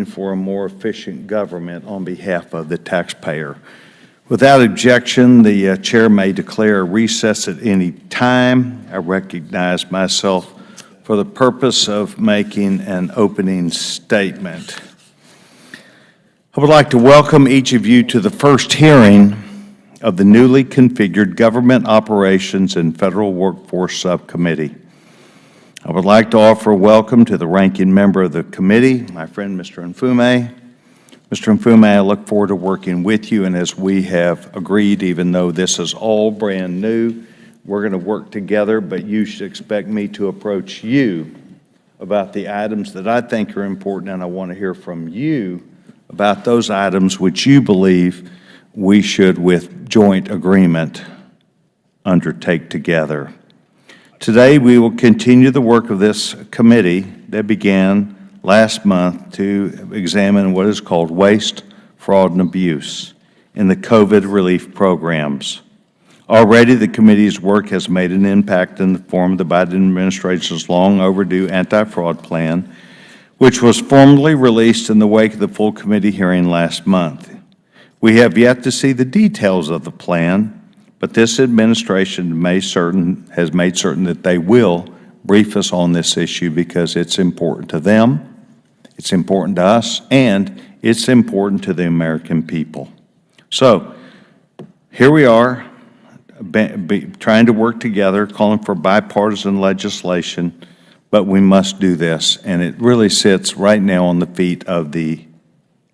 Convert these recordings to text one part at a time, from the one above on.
working for a more efficient government on behalf of the taxpayer. Without objection, the chair may declare a recess at any time. I recognize myself for the purpose of making an opening statement. I would like to welcome each of you to the first hearing of the newly configured Government Operations and Federal Workforce Subcommittee. I would like to offer a welcome to the ranking member of the committee, my friend Mr. Mfume. Mr. Mfume, I look forward to working with you, and as we have agreed, even though this is all brand new, we're going to work together, but you should expect me to approach you about the items that I think are important, and I want to hear from you about those items which you believe we should, with joint agreement, undertake together. Today, we will continue the work of this committee that began last month to examine what is called waste, fraud, and abuse in the COVID relief programs. Already, the committee's work has made an impact in the form of the Biden administration's long overdue anti-fraud plan, which was formally released in the wake of the full committee hearing last month. We have yet to see the details of the plan, but this administration has made certain that they will brief us on this issue because it's important to them, it's important to us, and it's important to the American people. So here we are, trying to work together, calling for bipartisan legislation, but we must do this, and it really sits right now on the feet of the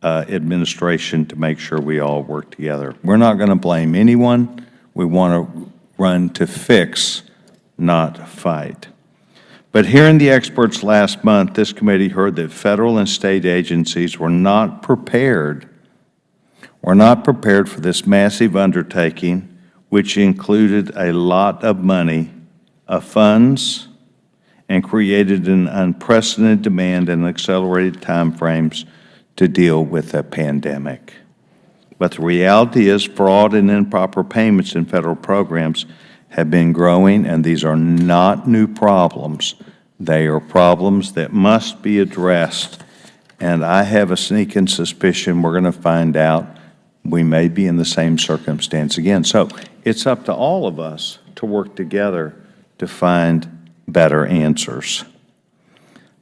administration to make sure we all work together. We're not going to blame anyone. We want to run to fix, not fight. But hearing the experts last month, this committee heard that federal and state agencies were not prepared for this massive undertaking, which included a lot of money, of funds, and created an unprecedented demand and accelerated timeframes to deal with a pandemic. But the reality is fraud and improper payments in federal programs have been growing, and these are not new problems. They are problems that must be addressed, and I have a sneaking suspicion we're going to find out we may be in the same circumstance again. So it's up to all of us to work together to find better answers.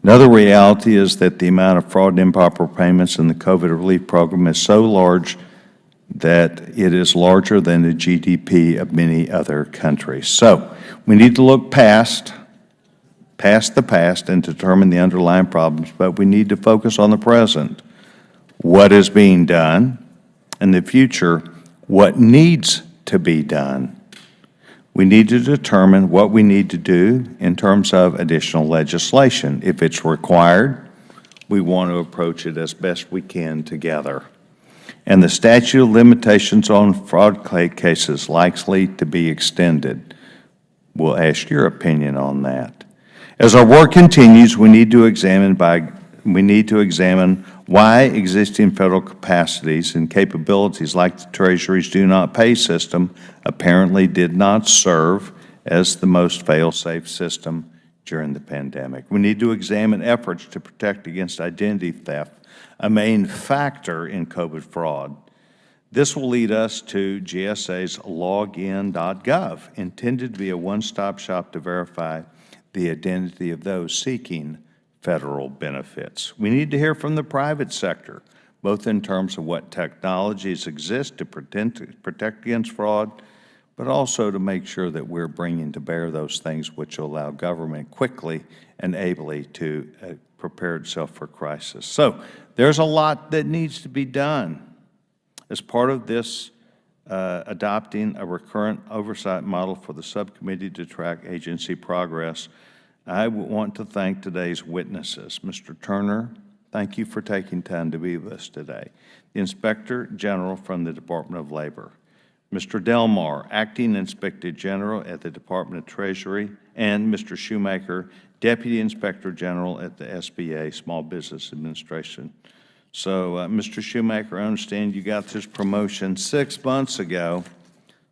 Another reality is that the amount of fraud and improper payments in the COVID relief program is so large that it is larger than the GDP of many other countries. So we need to look past the past and determine the underlying problems, but we need to focus on the present. What is being done? In the future, what needs to be done? We need to determine what we need to do in terms of additional legislation. If it's required, we want to approach it as best we can together. And the statute of limitations on fraud cases likely to be extended. We'll ask your opinion on that. As our work continues, we need to examine why existing federal capacities and capabilities like the Treasury's do not pay system apparently did not serve as the most fail-safe system during the pandemic. We need to examine efforts to protect against identity theft, a main factor in COVID fraud. This will lead us to GSA's login.gov, intended to be a one-stop shop to verify the identity of those seeking federal benefits. We need to hear from the private sector, both in terms of what technologies exist to protect against fraud, but also to make sure that we're bringing to bear those things which allow government quickly and ably to prepare itself for crisis. So there's a lot that needs to be done. As part of this, adopting a recurrent oversight model for the subcommittee to track agency progress, I want to thank today's witnesses. Mr. Turner, thank you for taking time to be with us today. The Inspector General from the Department of Labor. Mr. Delmar, Acting Inspector General at the Department of Treasury, and Mr. Shoemaker, Deputy Inspector General at the SBA, Small Business Administration. So, Mr. Shoemaker, I understand you got this promotion 6 months ago,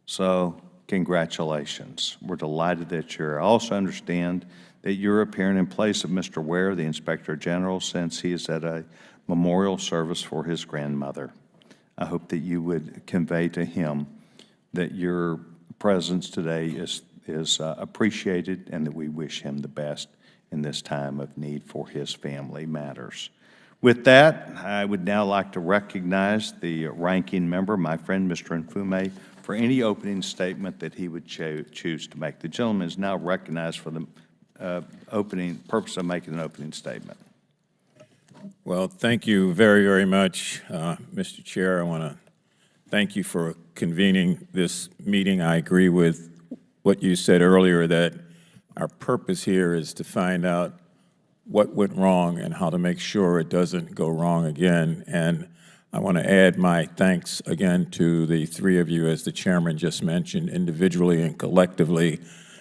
so congratulations. We're delighted that you're here. I also understand that you're appearing in place of Mr. Ware, the Inspector General, since he is at a memorial service for his grandmother. I hope that you would convey to him that your presence today is appreciated and that we wish him the best in this time of need for his family matters. With that, I would now like to recognize the ranking member, my friend Mr. Nfume, for any opening statement that he would choose to make. The gentleman is now recognized for the purpose of making an opening statement. Well, thank you very, very much, Mr. Chair. I want to thank you for convening this meeting. I agree with what you said earlier, that our purpose here is to find out what went wrong and how to make sure it doesn't go wrong again. And I want to add my thanks again to the three of you, as the chairman just mentioned, individually and collectively,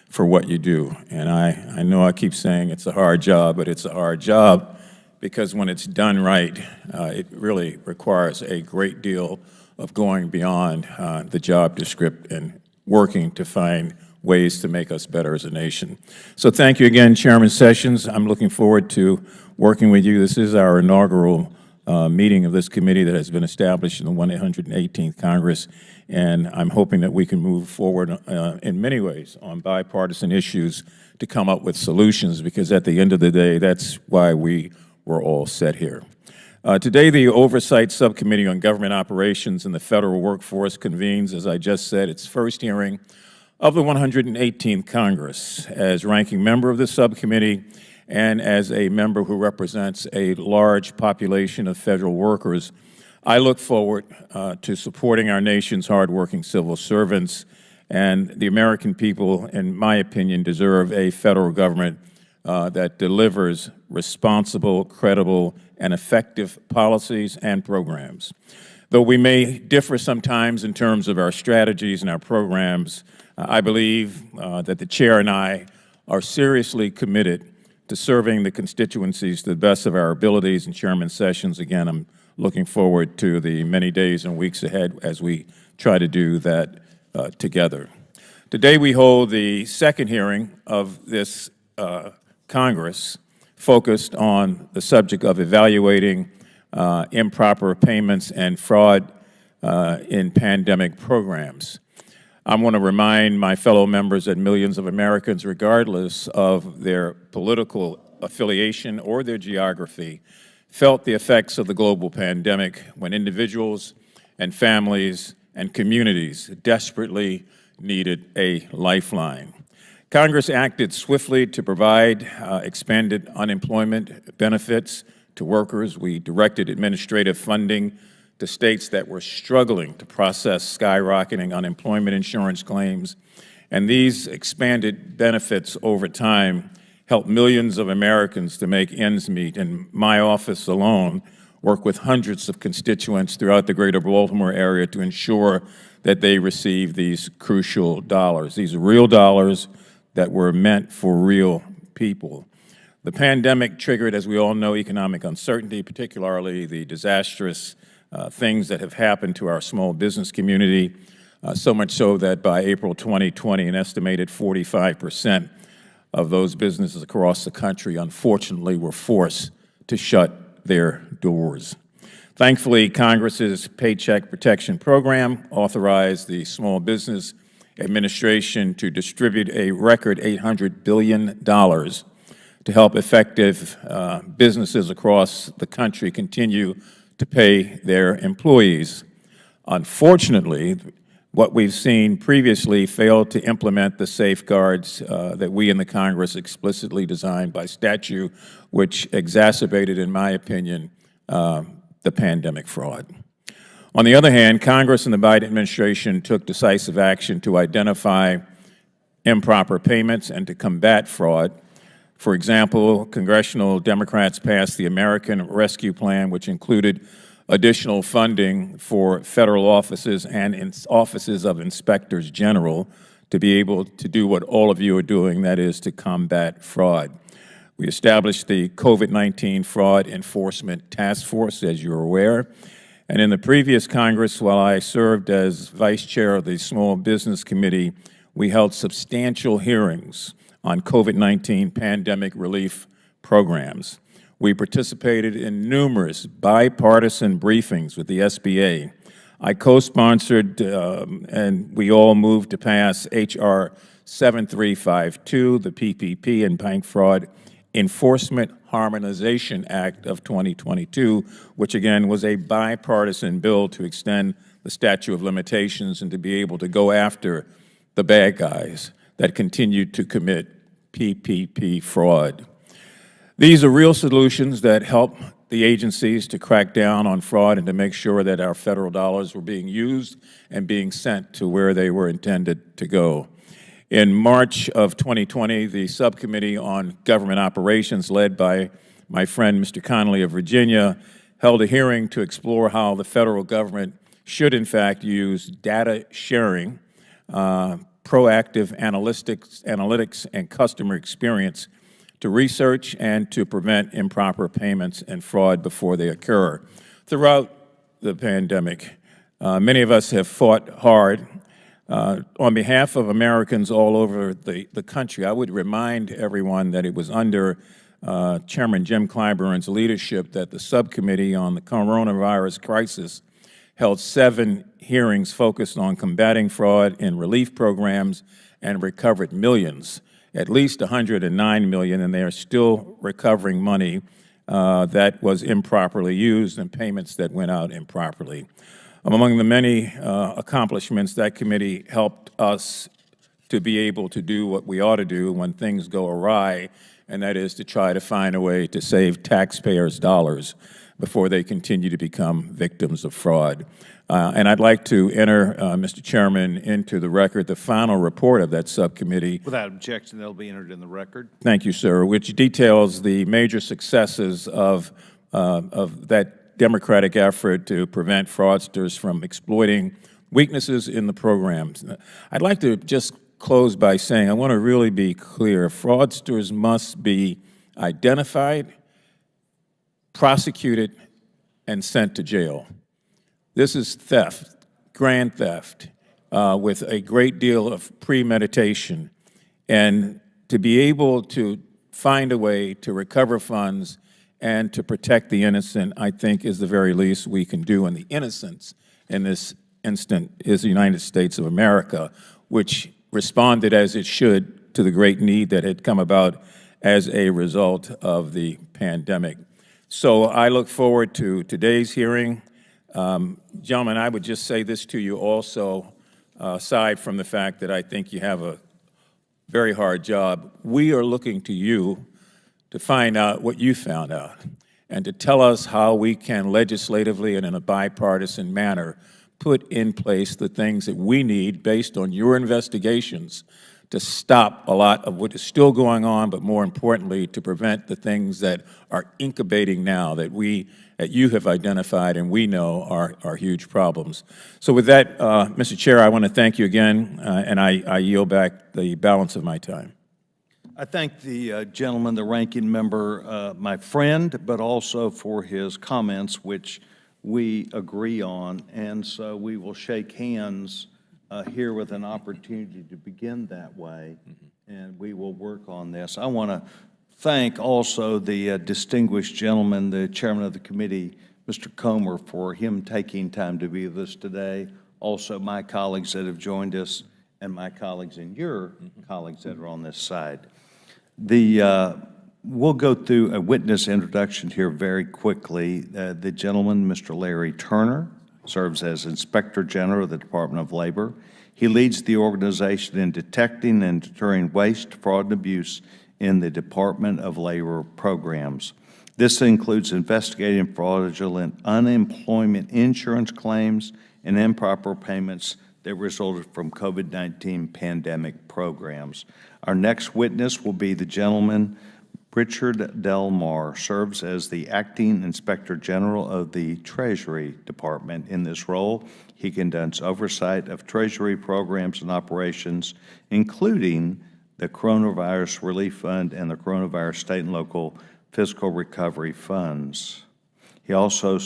for what you do. And I know I keep saying it's a hard job, but it's a hard job because when it's done right, it really requires a great deal of going beyond the job description and working to find ways to make us better as a nation. So thank you again, Chairman Sessions. I'm looking forward to working with you. This is our inaugural meeting of this committee that has been established in the 118th Congress, and I'm hoping that we can move forward in many ways on bipartisan issues to come up with solutions, because at the end of the day, that's why we were all set here. Today, the Oversight Subcommittee on Government Operations and the Federal Workforce convenes, as I just said, its first hearing of the 118th Congress. As ranking member of the subcommittee and as a member who represents a large population of federal workers, I look forward to supporting our nation's hardworking civil servants, and the American people, in my opinion, deserve a federal government that delivers responsible, credible, and effective policies and programs. Though we may differ sometimes in terms of our strategies and our programs, I believe that the chair and I are seriously committed to serving the constituencies to the best of our abilities. And Chairman Sessions, again, I'm looking forward to the many days and weeks ahead as we try to do that together. Today we hold the second hearing of this Congress focused on the subject of evaluating improper payments and fraud in pandemic programs. I want to remind my fellow members that millions of Americans, regardless of their political affiliation or their geography, felt the effects of the global pandemic when individuals and families and communities desperately needed a lifeline. Congress acted swiftly to provide expanded unemployment benefits to workers. We directed administrative funding to states that were struggling to process skyrocketing unemployment insurance claims. And these expanded benefits over time helped millions of Americans to make ends meet. And my office alone worked with hundreds of constituents throughout the greater Baltimore area to ensure that they received these crucial dollars. These are real dollars that were meant for real people. The pandemic triggered, as we all know, economic uncertainty, particularly the disastrous things that have happened to our small business community, so much so that by April 2020, an estimated 45% of those businesses across the country, unfortunately, were forced to shut their doors. Thankfully, Congress's Paycheck Protection Program authorized the Small Business Administration to distribute a record $800 billion to help effective businesses across the country continue to pay their employees. Unfortunately, what we've seen previously failed to implement the safeguards that we in the Congress explicitly designed by statute, which exacerbated, in my opinion, the pandemic fraud. On the other hand, Congress and the Biden administration took decisive action to identify improper payments and to combat fraud. For example, congressional Democrats passed the American Rescue Plan, which included additional funding for federal offices and offices of inspectors general to be able to do what all of you are doing, that is to combat fraud. We established the COVID-19 Fraud Enforcement Task Force, as you're aware. And in the previous Congress, while I served as vice chair of the Small Business Committee, we held substantial hearings on COVID-19 pandemic relief programs. We participated in numerous bipartisan briefings with the SBA. I co-sponsored, and we all moved to pass H.R. 7352, the PPP and Bank Fraud Enforcement Harmonization Act of 2022, which again was a bipartisan bill to extend the statute of limitations and to be able to go after the bad guys that continued to commit PPP fraud. These are real solutions that help the agencies to crack down on fraud and to make sure that our federal dollars were being used and being sent to where they were intended to go. In March of 2020, the Subcommittee on Government Operations, led by my friend Mr. Connolly of Virginia, held a hearing to explore how the federal government should in fact use data sharing, proactive analytics and customer experience to research and to prevent improper payments and fraud before they occur. Throughout the pandemic, many of us have fought hard on behalf of Americans all over the country. I would remind everyone that it was under Chairman Jim Clyburn's leadership that the subcommittee on the coronavirus crisis held 7 hearings focused on combating fraud in relief programs and recovered millions, at least $109 million, and they are still recovering money that was improperly used and payments that went out improperly. Among the many accomplishments, that committee helped us to be able to do what we ought to do when things go awry, and that is to try to find a way to save taxpayers' dollars before they continue to become victims of fraud. And I'd like to enter, Mr. Chairman, into the record the final report of that subcommittee. Without objection, they'll be entered in the record. Thank you, sir, which details the major successes of that democratic effort to prevent fraudsters from exploiting weaknesses in the programs. I'd like to just close by saying I want to really be clear. Fraudsters must be identified, prosecuted, and sent to jail. This is theft, grand theft, with a great deal of premeditation. And to be able to find a way to recover funds and to protect the innocent, I think, is the very least we can do. And the innocence in this instant is the United States of America, which responded as it should to the great need that had come about as a result of the pandemic. So I look forward to today's hearing. Gentlemen, I would just say this to you also, aside from the fact that I think you have a very hard job. We are looking to you to find out what you found out and to tell us how we can legislatively and in a bipartisan manner put in place the things that we need based on your investigations to stop a lot of what is still going on, but more importantly, to prevent the things that are incubating now that you have identified and we know are huge problems. So with that, Mr. Chair, I want to thank you again, and I yield back the balance of my time. I thank the gentleman, the ranking member, my friend, but also for his comments, which we agree on. And so we will shake hands here with an opportunity to begin that way, and we will work on this. I want to thank also the distinguished gentleman, the chairman of the committee, Mr. Comer, for him taking time to be with us today. Also my colleagues that have joined us and my colleagues and your colleagues that are on this side. We'll go through a witness introduction here very quickly. The gentleman, Mr. Larry Turner, serves as Inspector General of the Department of Labor. He leads the organization in detecting and deterring waste, fraud, and abuse in the Department of Labor programs. This includes investigating fraudulent unemployment insurance claims and improper payments that resulted from COVID-19 pandemic programs. Our next witness will be the gentleman, Richard Delmar, serves as the Acting Inspector General of the Treasury Department. In this role, he conducts oversight of Treasury programs and operations, including the Coronavirus Relief Fund and the Coronavirus State and Local Fiscal Recovery Funds. He also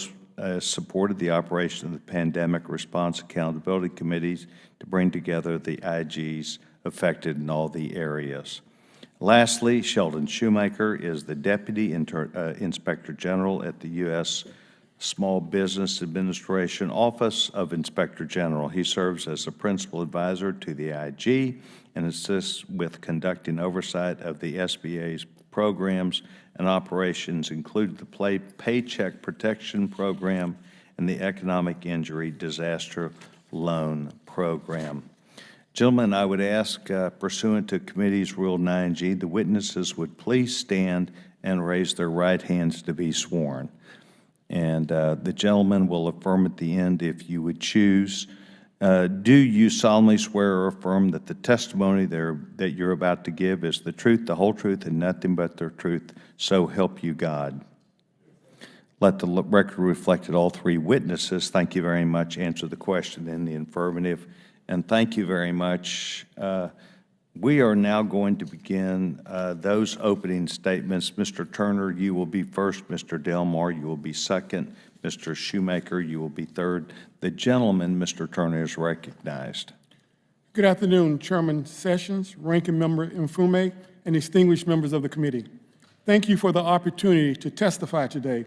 supported the operation of the Pandemic Response Accountability Committees to bring together the IGs affected in all the areas. Lastly, Sheldon Shoemaker is the Deputy Inspector General at the U.S. Small Business Administration Office of Inspector General. He serves as a principal advisor to the IG and assists with conducting oversight of the SBA's programs and operations, including the Paycheck Protection Program and the Economic Injury Disaster Loan Program. Gentlemen, I would ask, pursuant to Committee's Rule 9G, the witnesses would please stand and raise their right hands to be sworn. And the gentleman will affirm at the end if you would choose. Do you solemnly swear or affirm that the testimony that you're about to give is the truth, the whole truth, and nothing but the truth, so help you God? Let the record reflect that all three witnesses, thank you very much, answer the question in the affirmative. And thank you very much. We are now going to begin those opening statements. Mr. Turner, you will be first. Mr. Delmar, you will be second. Mr. Shoemaker, you will be third. The gentleman, Mr. Turner, is recognized. Good afternoon, Chairman Sessions, Ranking Member Mfume, and distinguished members of the committee. Thank you for the opportunity to testify today.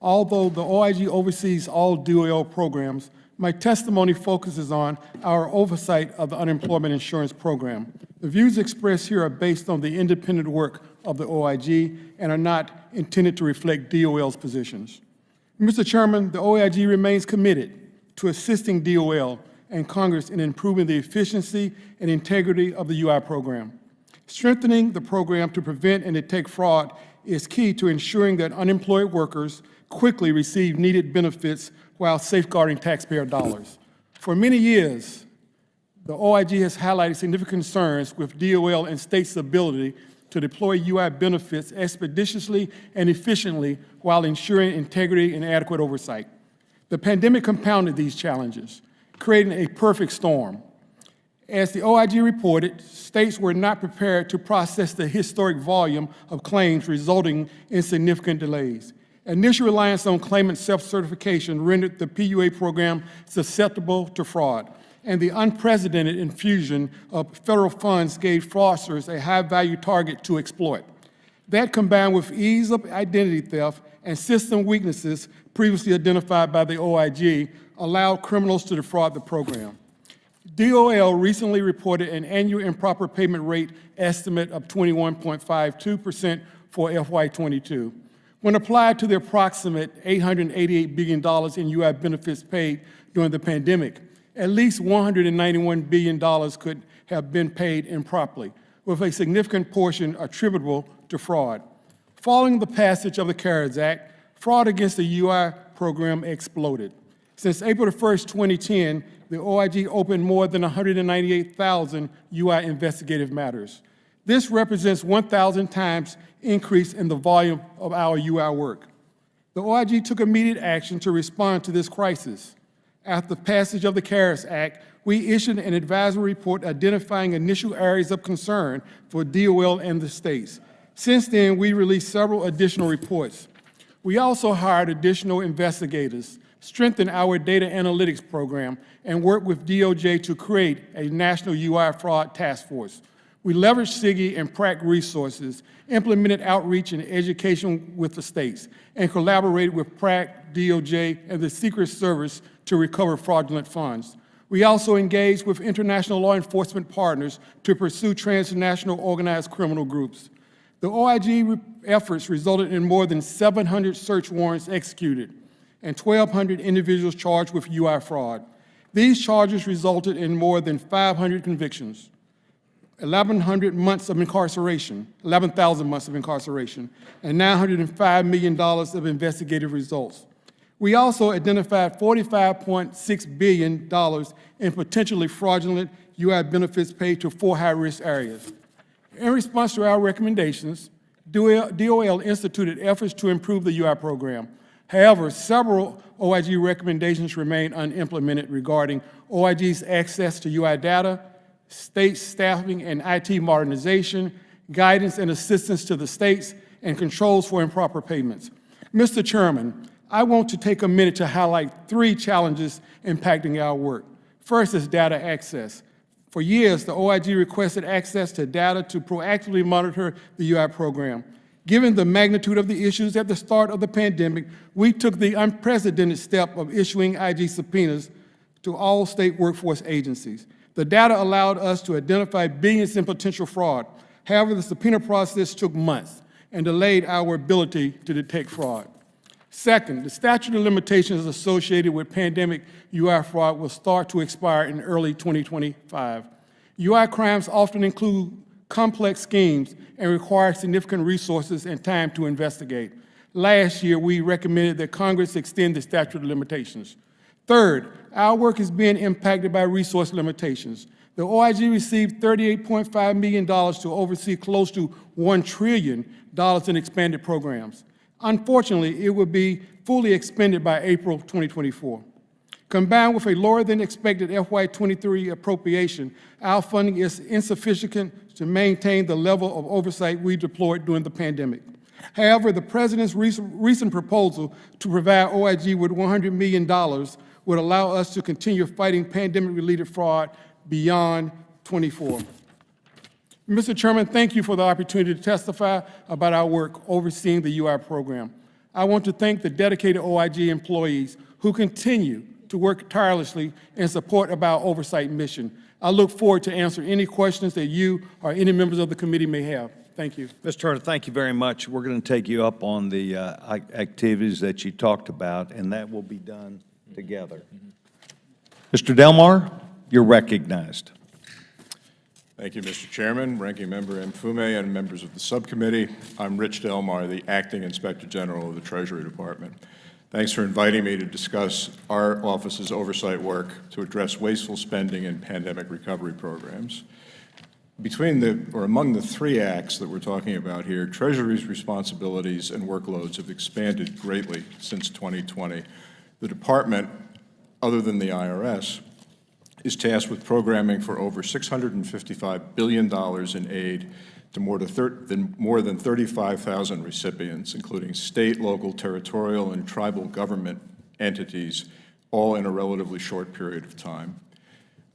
Although the OIG oversees all DOL programs, my testimony focuses on our oversight of the unemployment insurance program. The views expressed here are based on the independent work of the OIG and are not intended to reflect DOL's positions. Mr. Chairman, the OIG remains committed to assisting DOL and Congress in improving the efficiency and integrity of the UI program. Strengthening the program to prevent and detect fraud is key to ensuring that unemployed workers quickly receive needed benefits while safeguarding taxpayer dollars. For many years, the OIG has highlighted significant concerns with DOL and states' ability to deploy UI benefits expeditiously and efficiently while ensuring integrity and adequate oversight. The pandemic compounded these challenges, creating a perfect storm. As the OIG reported, states were not prepared to process the historic volume of claims, resulting in significant delays. Initial reliance on claimant self-certification rendered the PUA program susceptible to fraud, and the unprecedented infusion of federal funds gave fraudsters a high-value target to exploit. That, combined with ease of identity theft and system weaknesses previously identified by the OIG, allowed criminals to defraud the program. DOL recently reported an annual improper payment rate estimate of 21.52% for FY22. When applied to the approximate $888 billion in UI benefits paid during the pandemic, at least $191 billion could have been paid improperly, with a significant portion attributable to fraud. Following the passage of the CARES Act, fraud against the UI program exploded. Since April 1, 2010, the OIG opened more than 198,000 UI investigative matters. This represents 1,000 times increase in the volume of our UI work. The OIG took immediate action to respond to this crisis. After the passage of the CARES Act, we issued an advisory report identifying initial areas of concern for DOL and the states. Since then, we released several additional reports. We also hired additional investigators, strengthened our data analytics program, and worked with DOJ to create a national UI fraud task force. We leveraged SIGI and PRAC resources, implemented outreach and education with the states, and collaborated with PRAC, DOJ, and the Secret Service to recover fraudulent funds. We also engaged with international law enforcement partners to pursue transnational organized criminal groups. The OIG efforts resulted in more than 700 search warrants executed and 1,200 individuals charged with UI fraud. These charges resulted in more than 500 convictions, 1,100 months of incarceration, 11,000 months of incarceration, and $905 million of investigative results. We also identified $45.6 billion in potentially fraudulent UI benefits paid to 4 high-risk areas. In response to our recommendations, DOL instituted efforts to improve the UI program. However, several OIG recommendations remain unimplemented regarding OIG's access to UI data, state staffing and IT modernization, guidance and assistance to the states, and controls for improper payments. Mr. Chairman, I want to take a minute to highlight 3 challenges impacting our work. First is data access. For years, the OIG requested access to data to proactively monitor the UI program. Given the magnitude of the issues at the start of the pandemic, we took the unprecedented step of issuing IG subpoenas to all state workforce agencies. The data allowed us to identify billions in potential fraud. However, the subpoena process took months and delayed our ability to detect fraud. Second, the statute of limitations associated with pandemic UI fraud will start to expire in early 2025. UI crimes often include complex schemes and require significant resources and time to investigate. Last year, we recommended that Congress extend the statute of limitations. Third, our work is being impacted by resource limitations. The OIG received $38.5 million to oversee close to $1 trillion in expanded programs. Unfortunately, it will be fully expended by April 2024. Combined with a lower than expected FY23 appropriation, our funding is insufficient to maintain the level of oversight we deployed during the pandemic. However, the President's recent proposal to provide OIG with $100 million would allow us to continue fighting pandemic-related fraud beyond 24. Mr. Chairman, thank you for the opportunity to testify about our work overseeing the UI program. I want to thank the dedicated OIG employees who continue to work tirelessly in support of our oversight mission. I look forward to answering any questions that you or any members of the committee may have. Thank you. Mr. Turner, thank you very much. We're going to take you up on the activities that you talked about, and that will be done together. Mr. Delmar, you're recognized. Thank you, Mr. Chairman, Ranking Member Mfume, and members of the subcommittee. I'm Rich Delmar, the Acting Inspector General of the Treasury Department. Thanks for inviting me to discuss our office's oversight work to address wasteful spending in pandemic recovery programs. Among the three acts that we're talking about here, Treasury's responsibilities and workloads have expanded greatly since 2020. The department, other than the IRS, is tasked with programming for over $655 billion in aid to more than 35,000 recipients, including state, local, territorial, and tribal government entities, all in a relatively short period of time.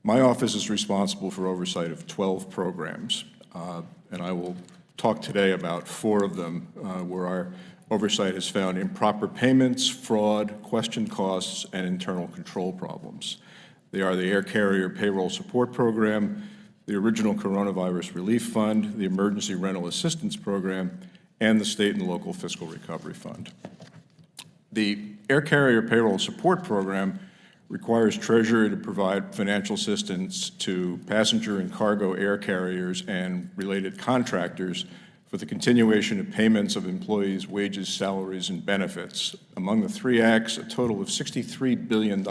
My office is responsible for oversight of 12 programs, and I will talk today about 4 of them where our oversight has found improper payments, fraud, question costs, and internal control problems. They are the Air Carrier Payroll Support Program, the original Coronavirus Relief Fund, the Emergency Rental Assistance Program, and the State and Local Fiscal Recovery Fund. The Air Carrier Payroll Support Program requires Treasury to provide financial assistance to passenger and cargo air carriers and related contractors for the continuation of payments of employees' wages, salaries, and benefits. Among the 3 acts, a total of $63 billion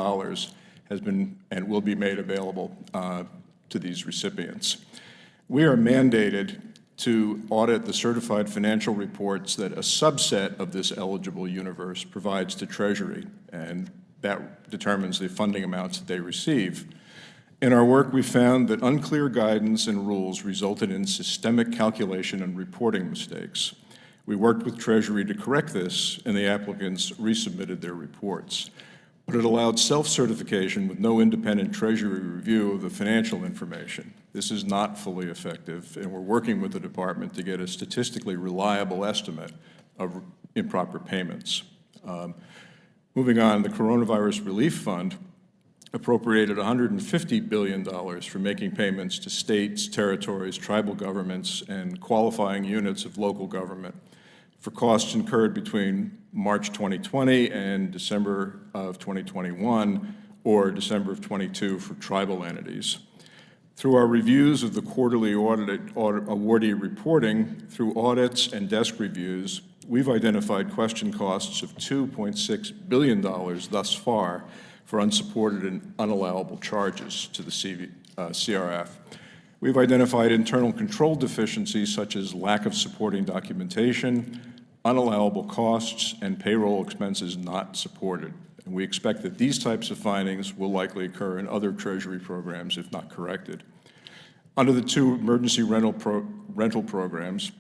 has been and will be made available to these recipients. We are mandated to audit the certified financial reports that a subset of this eligible universe provides to Treasury, and that determines the funding amounts that they receive. In our work, we found that unclear guidance and rules resulted in systemic calculation and reporting mistakes. We worked with Treasury to correct this, and the applicants resubmitted their reports. But it allowed self-certification with no independent Treasury review of the financial information. This is not fully effective, and we're working with the department to get a statistically reliable estimate of improper payments. Moving on, the Coronavirus Relief Fund appropriated $150 billion for making payments to states, territories, tribal governments, and qualifying units of local government for costs incurred between March 2020 and December of 2021, or December of 22 for tribal entities. Through our reviews of the quarterly awardee reporting, through audits and desk reviews, we've identified question costs of $2.6 billion thus far for unsupported and unallowable charges to the CRF. We've identified internal control deficiencies such as lack of supporting documentation, unallowable costs, and payroll expenses not supported. And we expect that these types of findings will likely occur in other Treasury programs if not corrected. Under the 2 emergency rental programs,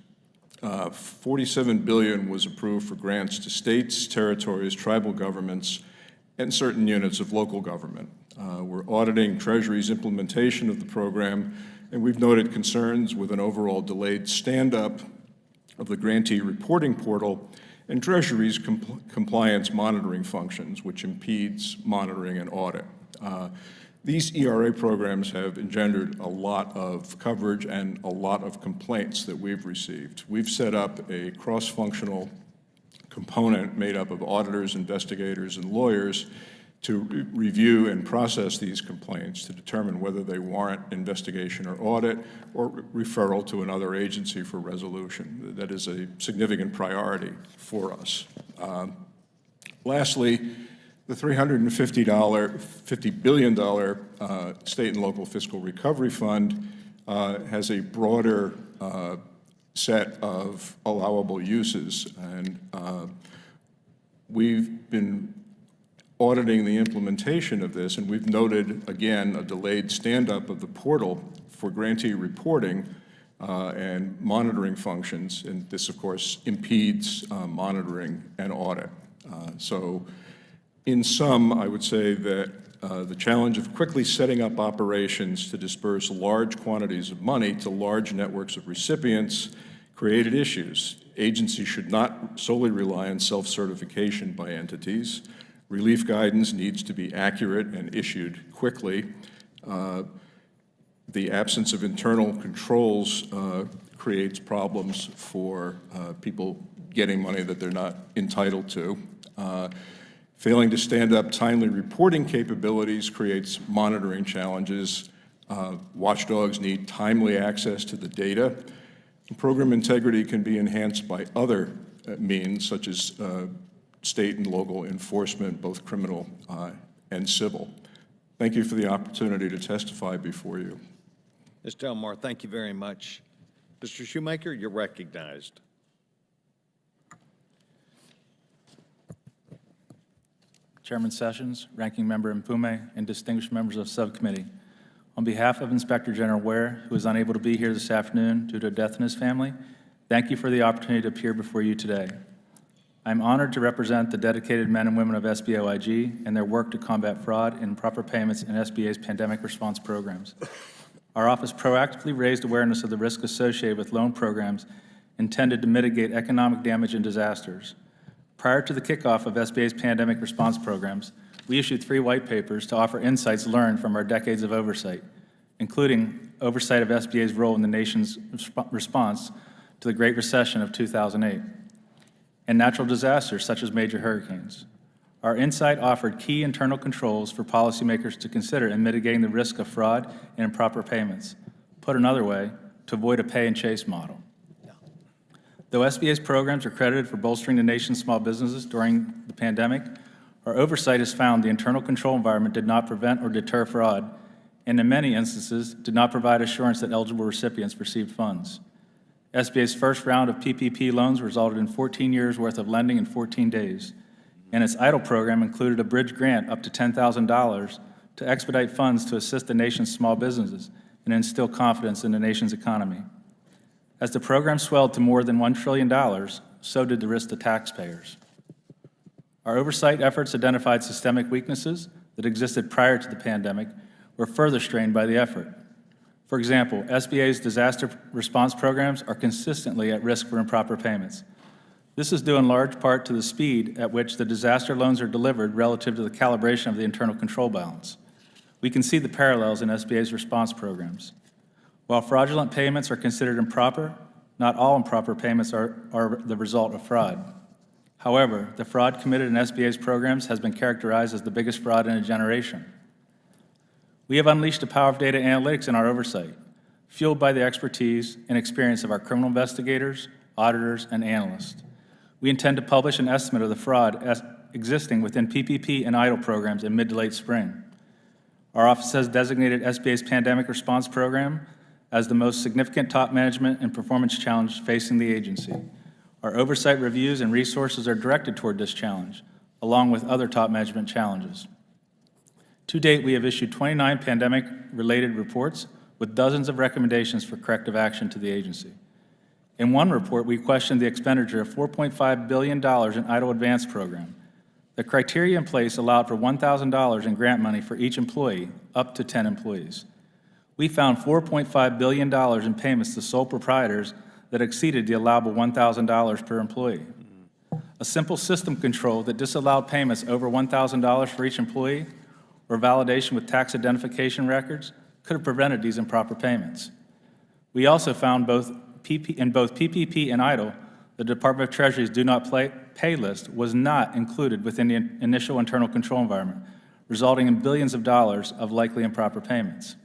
$47 billion was approved for grants to states, territories, tribal governments, and certain units of local government. We're auditing Treasury's implementation of the program, and we've noted concerns with an overall delayed stand-up of the grantee reporting portal and Treasury's compliance monitoring functions, which impedes monitoring and audit. These ERA programs have engendered a lot of coverage and a lot of complaints that we've received. We've set up a cross-functional component made up of auditors, investigators, and lawyers to review and process these complaints to determine whether they warrant investigation or audit or referral to another agency for resolution. That is a significant priority for us. Lastly, the $50 billion state and local fiscal recovery fund has a broader set of allowable uses, and we've been auditing the implementation of this, and we've noted, again, a delayed stand-up of the portal for grantee reporting and monitoring functions, and this, of course, impedes monitoring and audit. So in sum, I would say that the challenge of quickly setting up operations to disperse large quantities of money to large networks of recipients created issues. Agencies should not solely rely on self-certification by entities. Relief guidance needs to be accurate and issued quickly. The absence of internal controls creates problems for people getting money that they're not entitled to. Failing to stand up timely reporting capabilities creates monitoring challenges. Watchdogs need timely access to the data. Program integrity can be enhanced by other means, such as state and local enforcement, both criminal and civil. Thank you for the opportunity to testify before you. Mr. Elmore, thank you very much. Mr. Shoemaker, you're recognized. Chairman Sessions, Ranking Member Mpume, and distinguished members of subcommittee. On behalf of Inspector General Ware, who is unable to be here this afternoon due to a death in his family, thank you for the opportunity to appear before you today. I'm honored to represent the dedicated men and women of SBA OIG and their work to combat fraud and improper payments in SBA's pandemic response programs. Our office proactively raised awareness of the risk associated with loan programs intended to mitigate economic damage and disasters. Prior to the kickoff of SBA's pandemic response programs, we issued 3 white papers to offer insights learned from our decades of oversight, including oversight of SBA's role in the nation's response to the Great Recession of 2008, and natural disasters such as major hurricanes. Our insight offered key internal controls for policymakers to consider in mitigating the risk of fraud and improper payments. Put another way, to avoid a pay-and-chase model. Though SBA's programs are credited for bolstering the nation's small businesses during the pandemic, our oversight has found the internal control environment did not prevent or deter fraud, and in many instances did not provide assurance that eligible recipients received funds. SBA's first round of PPP loans resulted in 14 years' worth of lending in 14 days, and its EIDL program included a bridge grant up to $10,000 to expedite funds to assist the nation's small businesses and instill confidence in the nation's economy. As the program swelled to more than $1 trillion, so did the risk to taxpayers. Our oversight efforts identified systemic weaknesses that existed prior to the pandemic were further strained by the effort. For example, SBA's disaster response programs are consistently at risk for improper payments. This is due in large part to the speed at which the disaster loans are delivered relative to the calibration of the internal control balance. We can see the parallels in SBA's response programs. While fraudulent payments are considered improper, not all improper payments are the result of fraud. However, the fraud committed in SBA's programs has been characterized as the biggest fraud in a generation. We have unleashed the power of data analytics in our oversight, fueled by the expertise and experience of our criminal investigators, auditors, and analysts. We intend to publish an estimate of the fraud existing within PPP and EIDL programs in mid to late spring. Our office has designated SBA's pandemic response program as the most significant top management and performance challenge facing the agency. Our oversight reviews and resources are directed toward this challenge, along with other top management challenges. To date, we have issued 29 pandemic-related reports with dozens of recommendations for corrective action to the agency. In one report, we questioned the expenditure of $4.5 billion in EIDL Advance program. The criteria in place allowed for $1,000 in grant money for each employee, up to 10 employees. We found $4.5 billion in payments to sole proprietors that exceeded the allowable $1,000 per employee. A simple system control that disallowed payments over $1,000 for each employee or validation with tax identification records could have prevented these improper payments. We also found in both PPP and EIDL, the Department of Treasury's Do Not Pay list was not included within the initial internal control environment, resulting in billions of dollars of likely improper payments.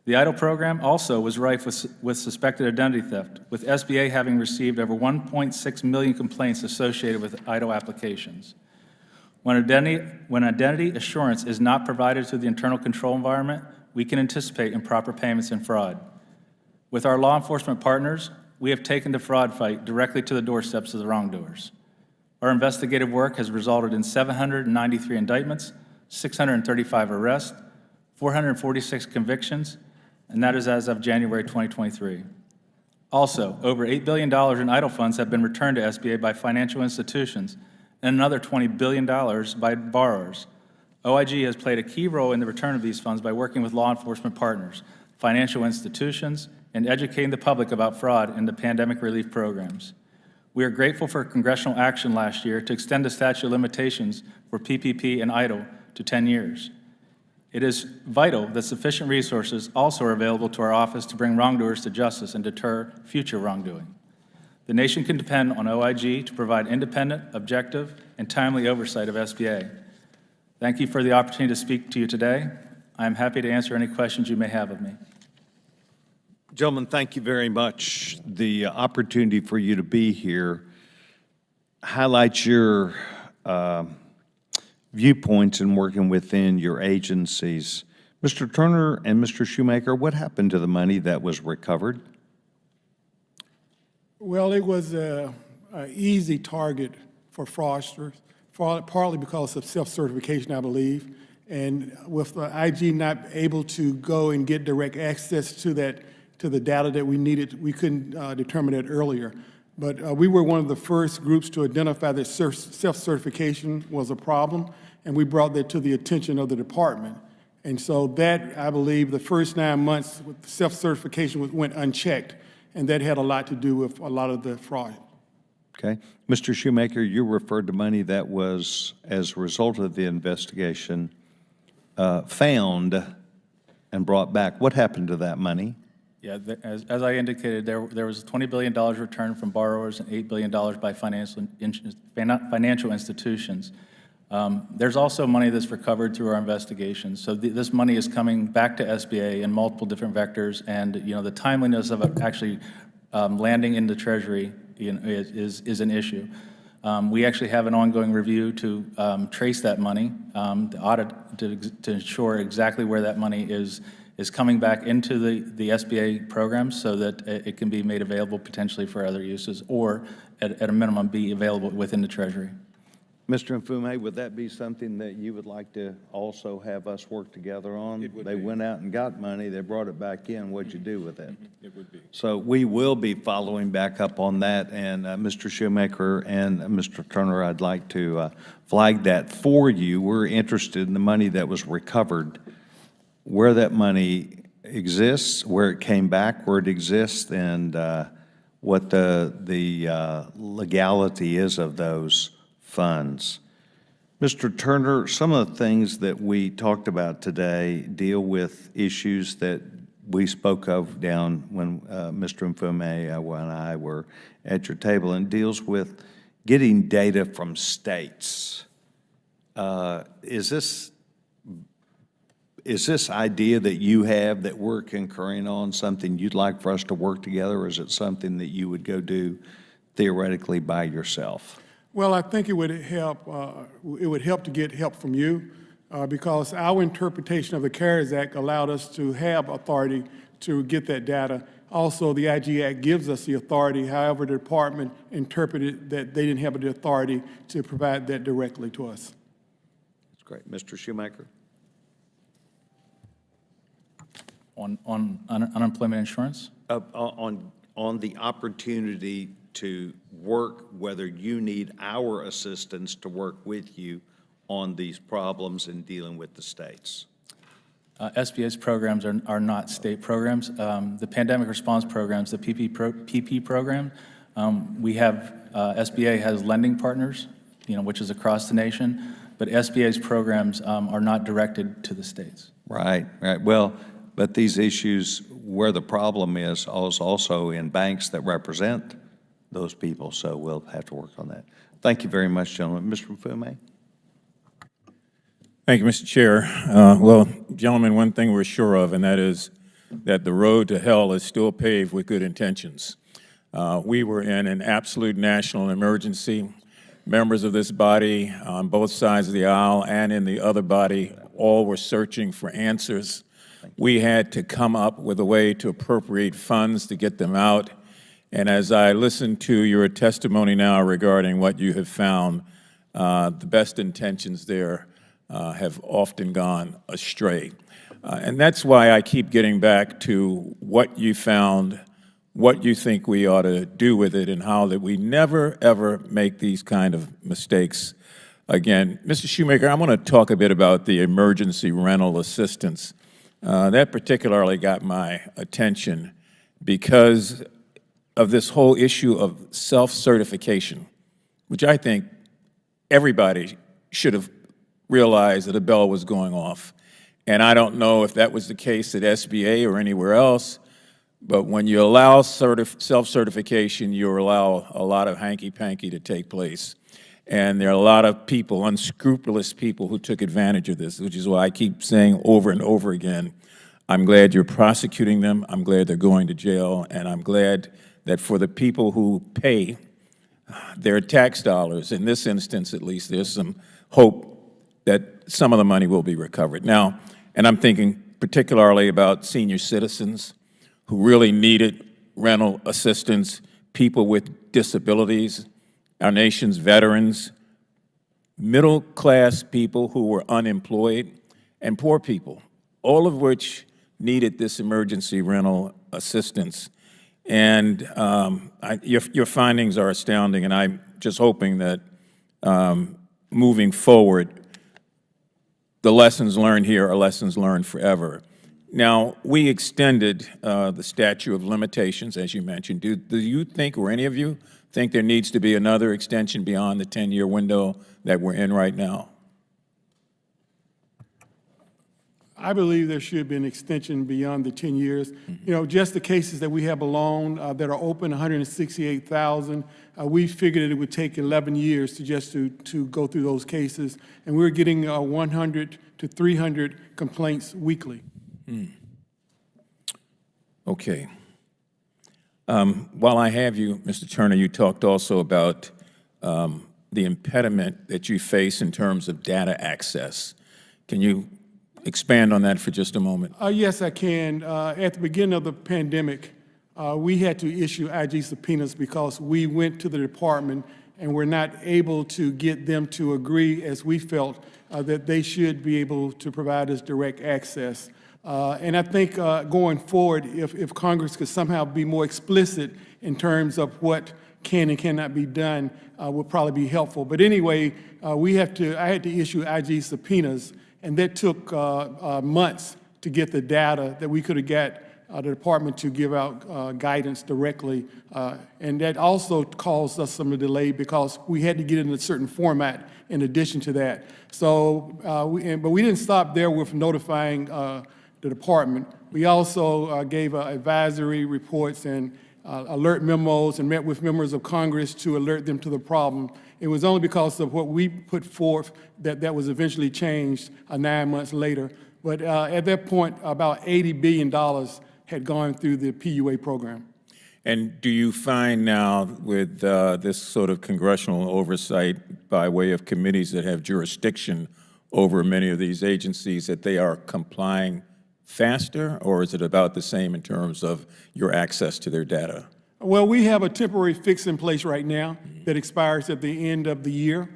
The EIDL program also was rife with suspected identity theft, with SBA having received over 1.6 million complaints associated with EIDL applications. When identity assurance is not provided to the internal control environment, we can anticipate improper payments and fraud. With our law enforcement partners, we have taken the fraud fight directly to the doorsteps of the wrongdoers. Our investigative work has resulted in 793 indictments, 635 arrests, 446 convictions, and that is as of January 2023. Also, over $8 billion in EIDL funds have been returned to SBA by financial institutions and another $20 billion by borrowers. OIG has played a key role in the return of these funds by working with law enforcement partners, financial institutions, and educating the public about fraud in the pandemic relief programs. We are grateful for congressional action last year to extend the statute of limitations for PPP and EIDL to 10 years. It is vital that sufficient resources also are available to our office to bring wrongdoers to justice and deter future wrongdoing. The nation can depend on OIG to provide independent, objective, and timely oversight of SBA. Thank you for the opportunity to speak to you today. I am happy to answer any questions you may have of me. Gentlemen, thank you very much. The opportunity for you to be here highlights your viewpoints in working within your agencies. Mr. Turner and Mr. Shoemaker, what happened to the money that was recovered? Well, it was an easy target for fraudsters, partly because of self-certification, I believe. And with the IG not able to go and get direct access to the data that we needed, we couldn't determine it earlier. But we were one of the first groups to identify that self-certification was a problem, and we brought that to the attention of the department. And so that, I believe, the first 9 months with self-certification went unchecked, and that had a lot to do with a lot of the fraud. Okay. Mr. Shoemaker, you referred to money that was, as a result of the investigation, found and brought back. What happened to that money? Yeah, as I indicated, there was $20 billion returned from borrowers and $8 billion by financial institutions. There's also money that's recovered through our investigations. So this money is coming back to SBA in multiple different vectors, and the timeliness of it actually landing in the Treasury is an issue. We actually have an ongoing review to trace that money, the audit to ensure exactly where that money is coming back into the SBA program so that it can be made available potentially for other uses, or at a minimum be available within the Treasury. Mr. Mfume, would that be something that you would like to also have us work together on? It would They be. went out and got money, they brought it back in, what'd you do with it? It would be. So we will be following back up on that, and Mr. Shoemaker and Mr. Turner, I'd like to flag that for you. We're interested in the money that was recovered, where that money exists, where it came back, where it exists, and what the legality is of those funds. Mr. Turner, some of the things that we talked about today deal with issues that we spoke of down when Mr. Mfume and I were at your table, and deals with getting data from states. Is this idea that you have that we're concurring on something you'd like for us to work together, or is it something that you would go do theoretically by yourself? Well, I think it would help. It would help to get help from you, because our interpretation of the CARES Act allowed us to have authority to get that data. Also, the IG Act gives us the authority. However, the department interpreted that they didn't have the authority to provide that directly to us. That's great, Mr. Shoemaker. On unemployment insurance? On the opportunity to work, whether you need our assistance to work with you on these problems in dealing with the states? SBA's programs are not state programs. The pandemic response programs, the PP program, we have, SBA has lending partners, which is across the nation, but SBA's programs are not directed to the states. Right, right. Well, but these issues where the problem is also in banks that represent those people, so we'll have to work on that. Thank you very much, gentlemen. Mr. Mfume? Thank you, Mr. Chair. Well, gentlemen, one thing we're sure of, and that is that the road to hell is still paved with good intentions. We were in an absolute national emergency. Members of this body on both sides of the aisle and in the other body all were searching for answers. We had to come up with a way to appropriate funds to get them out. And as I listen to your testimony now regarding what you have found, the best intentions there have often gone astray. And that's why I keep getting back to what you found, what you think we ought to do with it, and how that we never, ever make these kind of mistakes again. Mr. Shoemaker, I want to talk a bit about the emergency rental assistance. That particularly got my attention because of this whole issue of self-certification, which I think everybody should have realized that a bell was going off. And I don't know if that was the case at SBA or anywhere else, but when you allow self-certification, you allow a lot of hanky-panky to take place. And there are a lot of people, unscrupulous people, who took advantage of this, which is why I keep saying over and over again, I'm glad you're prosecuting them, I'm glad they're going to jail, and I'm glad that for the people who pay their tax dollars, in this instance at least, there's some hope that some of the money will be recovered. Now, and I'm thinking particularly about senior citizens who really needed rental assistance, people with disabilities, our nation's veterans, middle-class people who were unemployed, and poor people, all of which needed this emergency rental assistance. And your findings are astounding, and I'm just hoping that moving forward, the lessons learned here are lessons learned forever. Now, we extended the statute of limitations, as you mentioned. Do you think, or any of you, think there needs to be another extension beyond the 10-year window that we're in right now? I believe there should be an extension beyond the 10 years. Just the cases that we have alone that are open, 168,000, we figured that it would take 11 years to go through those cases, and we're getting 100 to 300 complaints weekly. Okay. While I have you, Mr. Turner, you talked also about the impediment that you face in terms of data access. Can you expand on that for just a moment? Yes, I can. At the beginning of the pandemic, we had to issue IG subpoenas because we went to the department and were not able to get them to agree, as we felt, that they should be able to provide us direct access. And I think going forward, if Congress could somehow be more explicit in terms of what can and cannot be done, would probably be helpful. But anyway, I had to issue IG subpoenas, and that took months to get the data that we could have got the department to give out guidance directly. And that also caused us some delay because we had to get it in a certain format in addition to that. So, but we didn't stop there with notifying the department. We also gave advisory reports and alert memos and met with members of Congress to alert them to the problem. It was only because of what we put forth that was eventually changed 9 months later. But at that point, about $80 billion had gone through the PUA program. And do you find now with this sort of congressional oversight by way of committees that have jurisdiction over many of these agencies that they are complying faster, or is it about the same in terms of your access to their data? Well, we have a temporary fix in place right now that expires at the end of the year.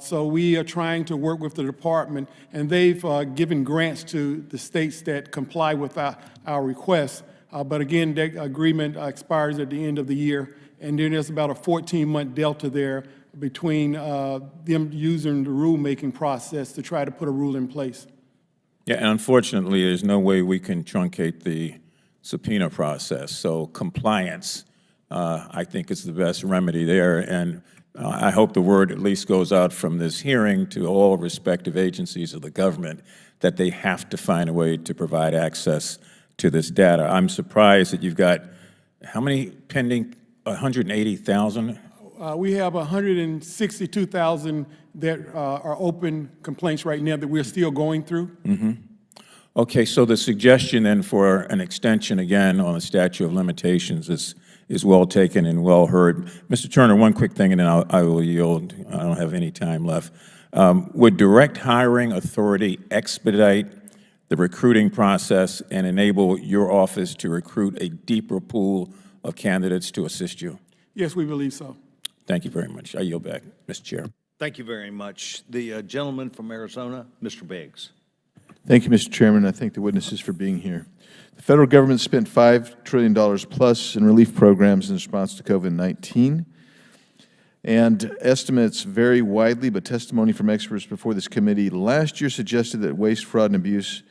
So we are trying to work with the department, and they've given grants to the states that comply with our requests. But again, that agreement expires at the end of the year, and then there's about a 14-month delta there between them using the rulemaking process to try to put a rule in place. Yeah, and unfortunately, there's no way we can truncate the subpoena process. So compliance, I think, is the best remedy there. And I hope the word at least goes out from this hearing to all respective agencies of the government that they have to find a way to provide access to this data. I'm surprised that you've got, how many pending, 180,000? We have 162,000 that are open complaints right now that we're still going through. Okay, so the suggestion then for an extension again on the statute of limitations is well taken and well heard. Mr. Turner, one quick thing and then I will yield. I don't have any time left. Would direct hiring authority expedite the recruiting process and enable your office to recruit a deeper pool of candidates to assist you? Yes, we believe so. Thank you very much. I yield back, Mr. Chair. Thank you very much. The gentleman from Arizona, Mr. Biggs. Thank you, Mr. Chairman. I thank the witnesses for being here. The federal government spent $5 trillion plus in relief programs in response to COVID-19. And estimates vary widely, but testimony from experts before this committee last year suggested that waste, fraud, and abuse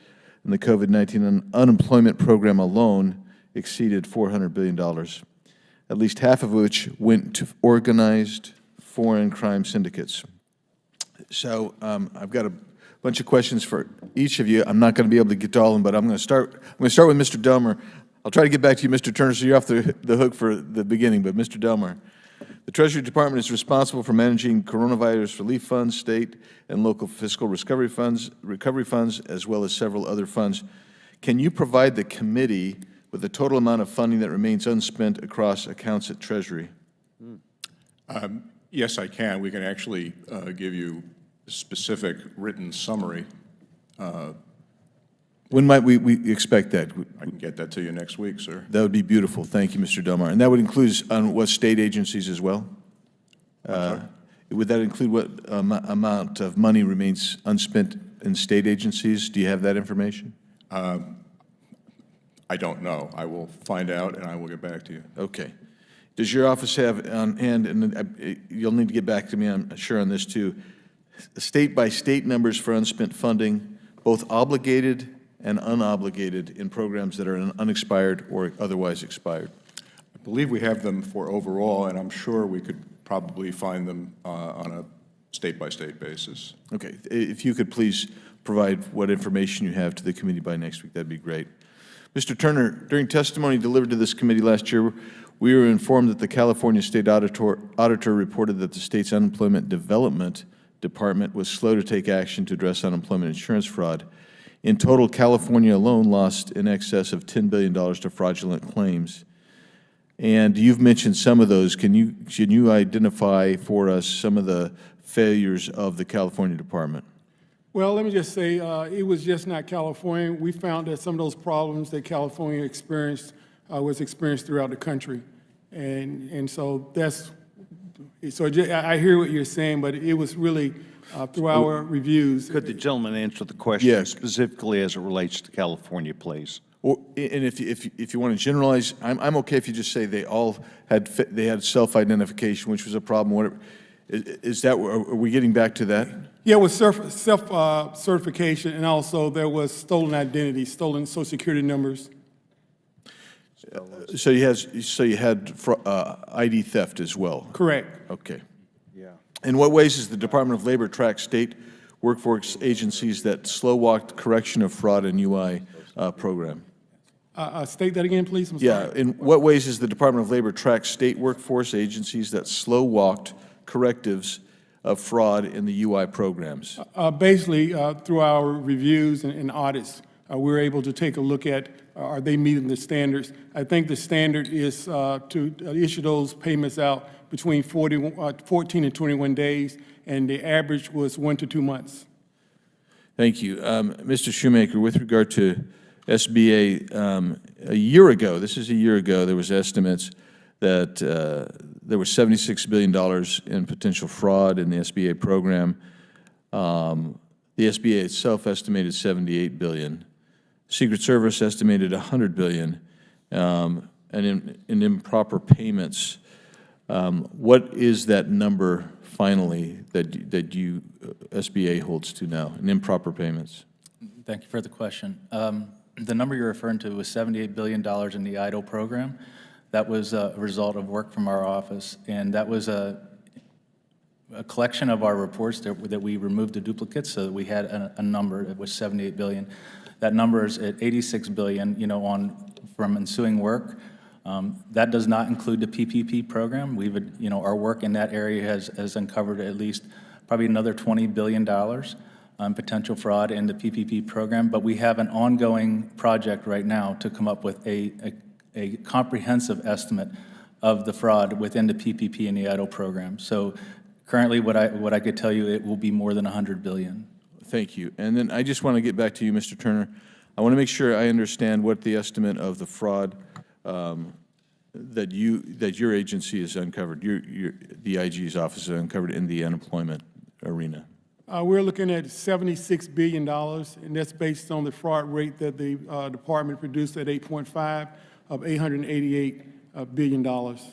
in the COVID-19 unemployment program alone exceeded $400 billion, at least half of which went to organized foreign crime syndicates. So I've got a bunch of questions for each of you. I'm not going to be able to get to all of them, but I'm going to start with Mr. Delmer. I'll try to get back to you, Mr. Turner, so you're off the hook for the beginning. But Mr. Delmer, the Treasury Department is responsible for managing coronavirus relief funds, state and local fiscal recovery funds, as well as several other funds. Can you provide the committee with the total amount of funding that remains unspent across accounts at Treasury? Yes, I can. We can actually give you a specific written summary. When might we expect that? I can get that to you next week, sir. That would be beautiful. Thank you, Mr. Delmar. And that would include on what state agencies as well? Would that include what amount of money remains unspent in state agencies? Do you have that information? I don't know. I will find out, and I will get back to you. Okay. Does your office have on hand, and you'll need to get back to me, I'm sure, on this too, state-by-state numbers for unspent funding, both obligated and unobligated in programs that are unexpired or otherwise expired? I believe we have them for overall, and I'm sure we could probably find them on a state-by-state basis. Okay. If you could please provide what information you have to the committee by next week, that'd be great. Mr. Turner, during testimony delivered to this committee last year, we were informed that the California State Auditor reported that the state's Unemployment Development Department was slow to take action to address unemployment insurance fraud. In total, California alone lost in excess of $10 billion to fraudulent claims. And you've mentioned some of those. Can you identify for us some of the failures of the California Department? Well, let me just say, it was just not California. We found that some of those problems that California experienced was experienced throughout the country. And so that's, I hear what you're saying, but it was really through our reviews. Could the gentleman answer the question Yes. specifically as it relates to California, please? And if you want to generalize, I'm okay if you just say they all had self-identification, which was a problem. Whatever. Is that, are we getting back to that? Yeah, it was self-certification, and also there was stolen identity, stolen Social Security numbers. So you had ID theft as well? Correct. Okay. Yeah. In what ways does the Department of Labor track state workforce agencies that slow-walked correction of fraud and UI program? State that again, please. Yeah. In what ways does the Department of Labor track state workforce agencies that slow-walked correctives of fraud in the UI programs? Basically, through our reviews and audits, we're able to take a look at, are they meeting the standards? I think the standard is to issue those payments out between 14 and 21 days, and the average was 1 to 2 months. Thank you. Mr. Shoemaker, with regard to SBA, a year ago, this is a year ago, there was estimates that there was $76 billion in potential fraud in the SBA program. The SBA itself estimated $78 billion. Secret Service estimated $100 billion, and in improper payments. What is that number finally that you, SBA holds to now in improper payments? Thank you for the question. The number you're referring to was $78 billion in the EIDL program. That was a result of work from our office, and that was a collection of our reports that we removed the duplicates, so that we had a number that was $78 billion. That number is at $86 billion, from ensuing work. That does not include the PPP program. Our work in that area has uncovered at least probably another $20 billion potential fraud in the PPP program. But we have an ongoing project right now to come up with a comprehensive estimate of the fraud within the PPP and the EIDL program. So currently, what I could tell you, it will be more than $100 billion. Thank you. And then I just want to get back to you, Mr. Turner. I want to make sure I understand what the estimate of the fraud that your agency has uncovered, the IG's office has uncovered in the unemployment arena. We're looking at $76 billion, and that's based on the fraud rate that the department produced at 8.5 of $888 billion.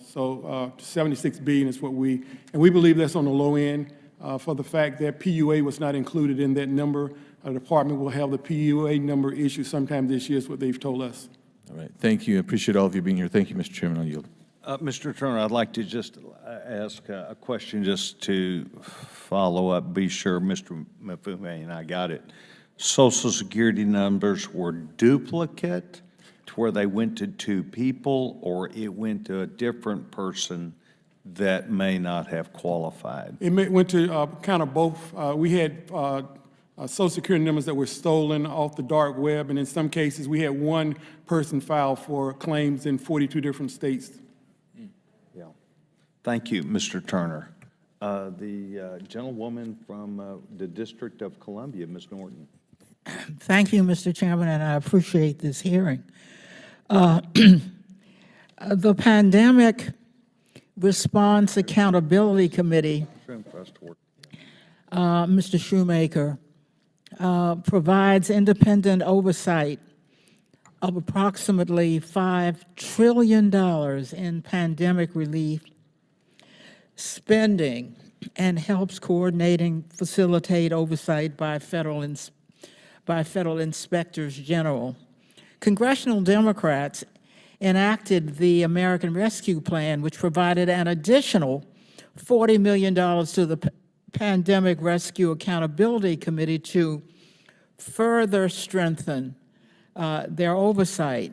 So 76 billion is what we believe that's on the low end for the fact that PUA was not included in that number. The department will have the PUA number issued sometime this year is what they've told us. All right. Thank you. I appreciate all of you being here. Thank you, Mr. Chairman. I'll yield. Mr. Turner, I'd like to just ask a question just to follow up, be sure Mr. Mfume and I got it. Social Security numbers were duplicate to where they went to two people, or it went to a different person that may not have qualified? It went to kind of both. We had Social Security numbers that were stolen off the dark web, and in some cases, we had one person file for claims in 42 different states. Yeah. Thank you, Mr. Turner. The gentlewoman from the District of Columbia, Ms. Norton. Thank you, Mr. Chairman, and I appreciate this hearing. The Pandemic Response Accountability Committee, Mr. Shoemaker, provides independent oversight of approximately $5 trillion in pandemic relief spending and helps facilitate oversight by federal inspectors general. Congressional Democrats enacted the American Rescue Plan, which provided an additional $40 million to the Pandemic Rescue Accountability Committee to further strengthen their oversight.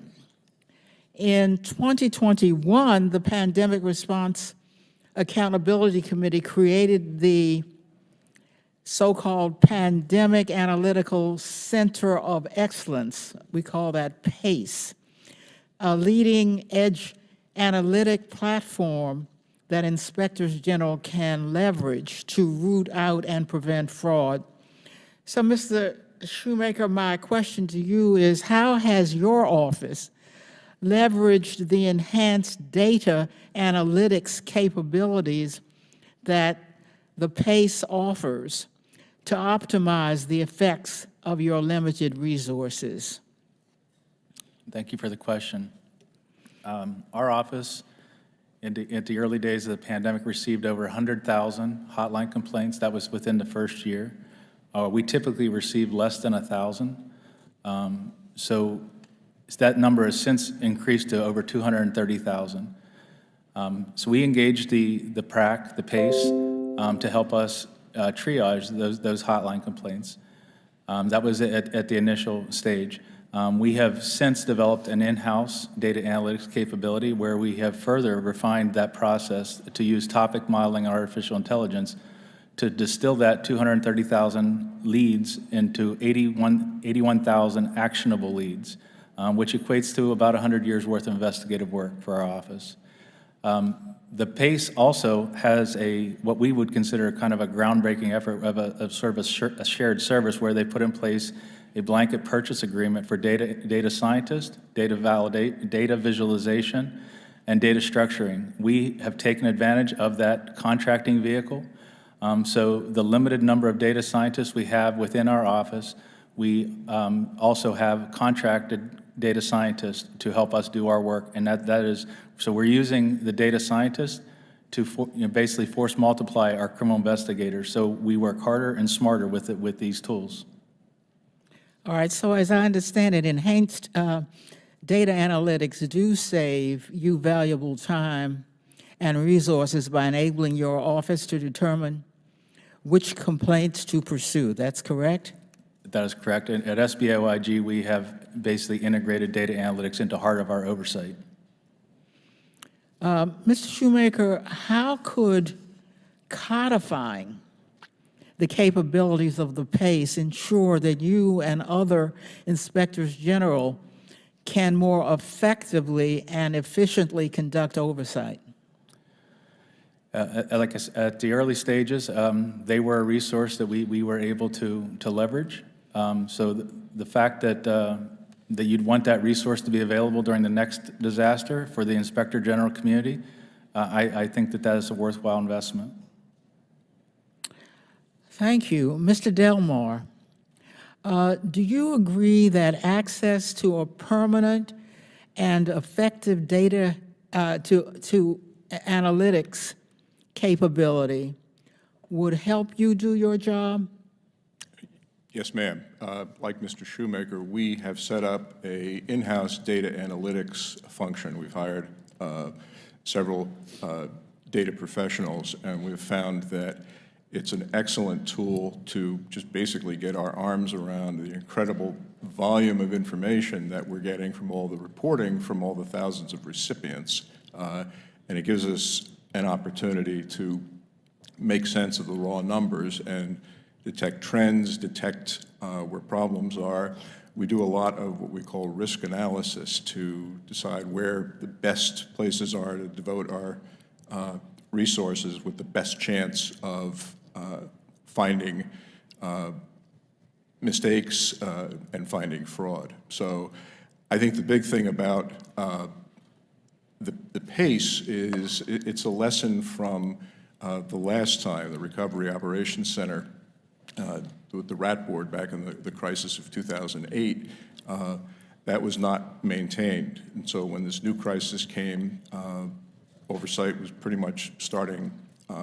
In 2021, the Pandemic Response Accountability Committee created the so-called Pandemic Analytical Center of Excellence. We call that PACE, a leading-edge analytic platform that inspectors general can leverage to root out and prevent fraud. So, Mr. Shoemaker, my question to you is, how has your office leveraged the enhanced data analytics capabilities that the PACE offers to optimize the effects of your limited resources? Thank you for the question. Our office, in the early days of the pandemic, received over 100,000 hotline complaints. That was within the first year. We typically receive less than 1,000. So that number has since increased to over 230,000. So we engaged the PRAC, the PACE, to help us triage those hotline complaints. That was at the initial stage. We have since developed an in-house data analytics capability where we have further refined that process to use topic modeling and artificial intelligence to distill that 230,000 leads into 81,000 actionable leads, which equates to about 100 years' worth of investigative work for our office. The PACE also has what we would consider kind of a groundbreaking effort of sort of a shared service where they put in place a blanket purchase agreement for data scientists, data visualization, and data structuring. We have taken advantage of that contracting vehicle. So the limited number of data scientists we have within our office, we also have contracted data scientists to help us do our work, and that is, so we're using the data scientists basically force multiply our criminal investigators. So we work harder and smarter with it with these tools. All right, so as I understand it, enhanced data analytics do save you valuable time and resources by enabling your office to determine which complaints to pursue. That's correct? That is correct. And at SBOIG, we have basically integrated data analytics into heart of our oversight. Mr. Shoemaker, how could codifying the capabilities of the PACE ensure that you and other inspectors general can more effectively and efficiently conduct oversight? Like I said, at the early stages, they were a resource that we were able to leverage. So the fact that that you'd want that resource to be available during the next disaster for the Inspector General community, I think that that is a worthwhile investment. Thank you. Mr. Delmar, do you agree that access to a permanent and effective data to analytics capability would help you do your job? Yes, ma'am. Like Mr. Shoemaker, we have set up a in-house data analytics function. We've hired several data professionals, and we've found that it's an excellent tool to just basically get our arms around the incredible volume of information that we're getting from all the reporting from all the thousands of recipients. And it gives us an opportunity to make sense of the raw numbers and detect trends, detect where problems are. We do a lot of what we call risk analysis to decide where the best places are to devote our resources with the best chance of finding mistakes and finding fraud. So I think the big thing about the PACE is it's a lesson from the last time the Recovery Operations Center with the RAT board back in the crisis of 2008, that was not maintained. And so when this new crisis came, Oversight was pretty much starting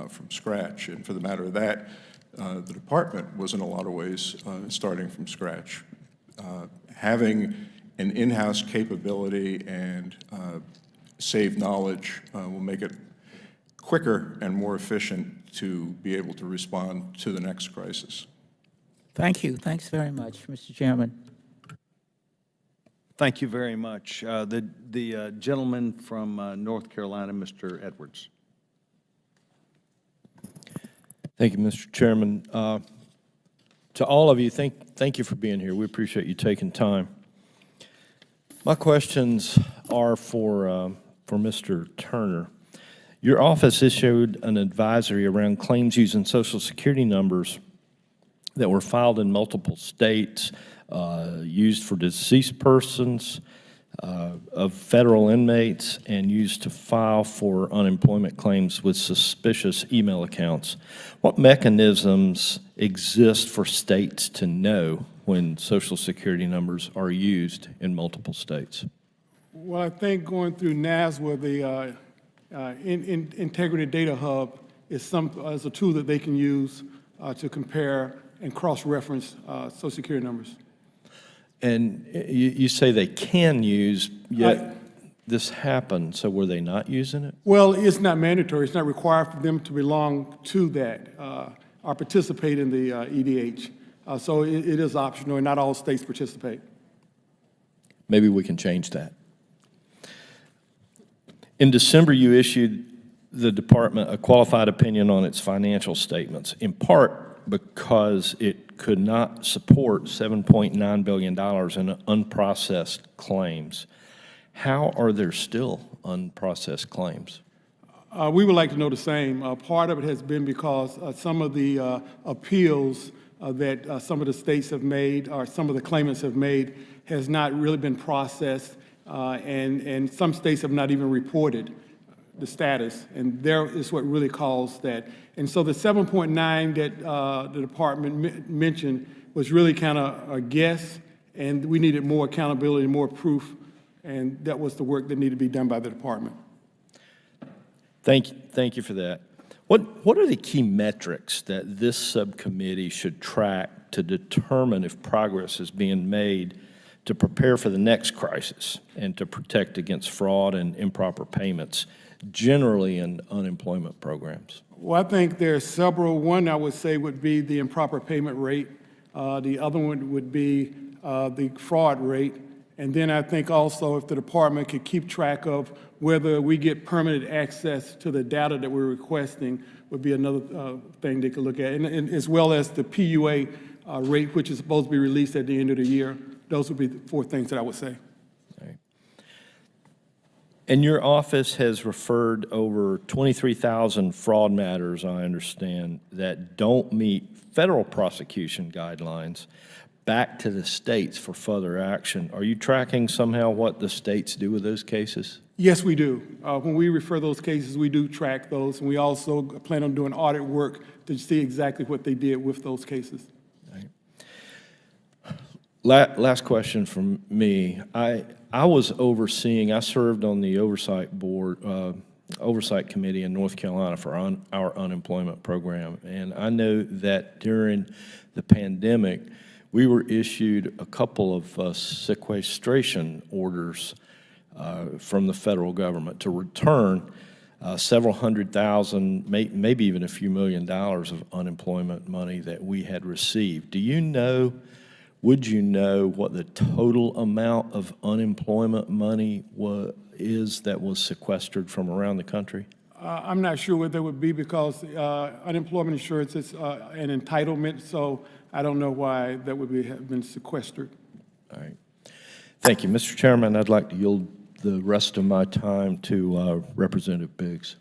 from scratch. And for the matter of that, the department was in a lot of ways starting from scratch. Having an in-house capability and save knowledge will make it quicker and more efficient to be able to respond to the next crisis. Thank you. Thanks very much, Mr. Chairman. Thank you very much. The gentleman from North Carolina, Mr. Edwards. Thank you, Mr. Chairman. To all of you, thank you for being here. We appreciate you taking time. My questions are for Mr. Turner. Your office issued an advisory around claims using Social Security numbers that were filed in multiple states, used for deceased persons, of federal inmates, and used to file for unemployment claims with suspicious email accounts. What mechanisms exist for states to know when Social Security numbers are used in multiple states? Well, I think going through NASWA, the Integrity Data Hub is a tool that they can use to compare and cross-reference Social Security numbers. And you say they can use, yet this happened, so were they not using it? Well, it's not mandatory. It's not required for them to belong to that or participate in the EDH. So it is optional, and not all states participate. Maybe we can change that. In December, you issued the department a qualified opinion on its financial statements, in part because it could not support $7.9 billion in unprocessed claims. How are there still unprocessed claims? We would like to know the same. Part of it has been because some of the appeals that some of the states have made or some of the claimants have made has not really been processed, and some states have not even reported the status, and there is what really caused that. And so the 7.9 that the department mentioned was really kind of a guess, and we needed more accountability, more proof, and that was the work that needed to be done by the department. Thank you for that. What are the key metrics that this subcommittee should track to determine if progress is being made to prepare for the next crisis and to protect against fraud and improper payments, generally in unemployment programs? Well, I think there are several. One, I would say, would be the improper payment rate. The other one would be the fraud rate. And then I think also if the department could keep track of whether we get permanent access to the data that we're requesting would be another thing they could look at, and as well as the PUA rate, which is supposed to be released at the end of the year. Those would be the 4 things that I would say. Right. And your office has referred over 23,000 fraud matters, I understand, that don't meet federal prosecution guidelines back to the states for further action. Are you tracking somehow what the states do with those cases? Yes, we do. When we refer those cases, we do track those, and we also plan on doing audit work to see exactly what they did with those cases. Last question from me. I was overseeing, I served on the Oversight Board, Oversight Committee in North Carolina for our unemployment program, and I know that during the pandemic, we were issued a couple of sequestration orders from the federal government to return several $100,000, maybe even a few $1 million of unemployment money that we had received. Would you know what the total amount of unemployment money is that was sequestered from around the country? I'm not sure what that would be because unemployment insurance is an entitlement, so I don't know why that would have been sequestered. All right. Thank you. Mr. Chairman, I'd like to yield the rest of my time to Representative Biggs.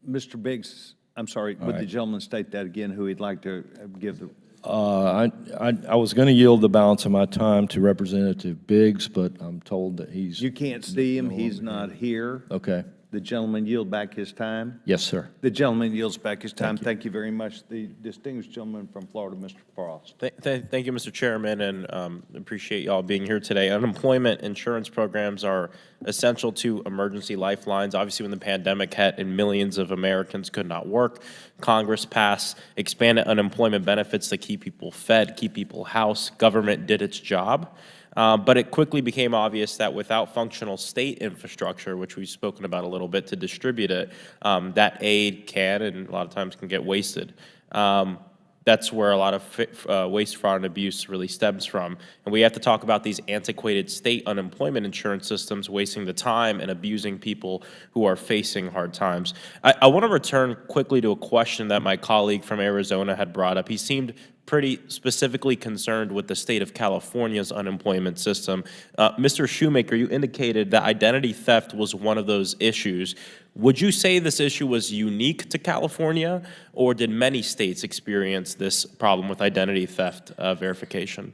Mr. Biggs, I'm sorry, would the gentleman state that again, who he'd like to give the? I was going to yield the balance of my time to Representative Biggs, but I'm told that he's... You can't see him, he's not here. Okay. The gentleman yield back his time? Yes, sir. The gentleman yields back his time. Thank you very much. The distinguished gentleman from Florida, Mr. Frost. Thank you, Mr. Chairman, and appreciate y'all being here today. Unemployment insurance programs are essential to emergency lifelines. Obviously, when the pandemic hit and millions of Americans could not work, Congress passed expanded unemployment benefits to keep people fed, keep people housed. Government did its job. But it quickly became obvious that without functional state infrastructure, which we've spoken about a little bit to distribute it, that aid can and a lot of times can get wasted. That's where a lot of waste, fraud, and abuse really stems from. And we have to talk about these antiquated state unemployment insurance systems wasting the time and abusing people who are facing hard times. I want to return quickly to a question that my colleague from Arizona had brought up. He seemed pretty specifically concerned with the state of California's unemployment system. Mr. Shoemaker, you indicated that identity theft was one of those issues. Would you say this issue was unique to California, or did many states experience this problem with identity theft verification?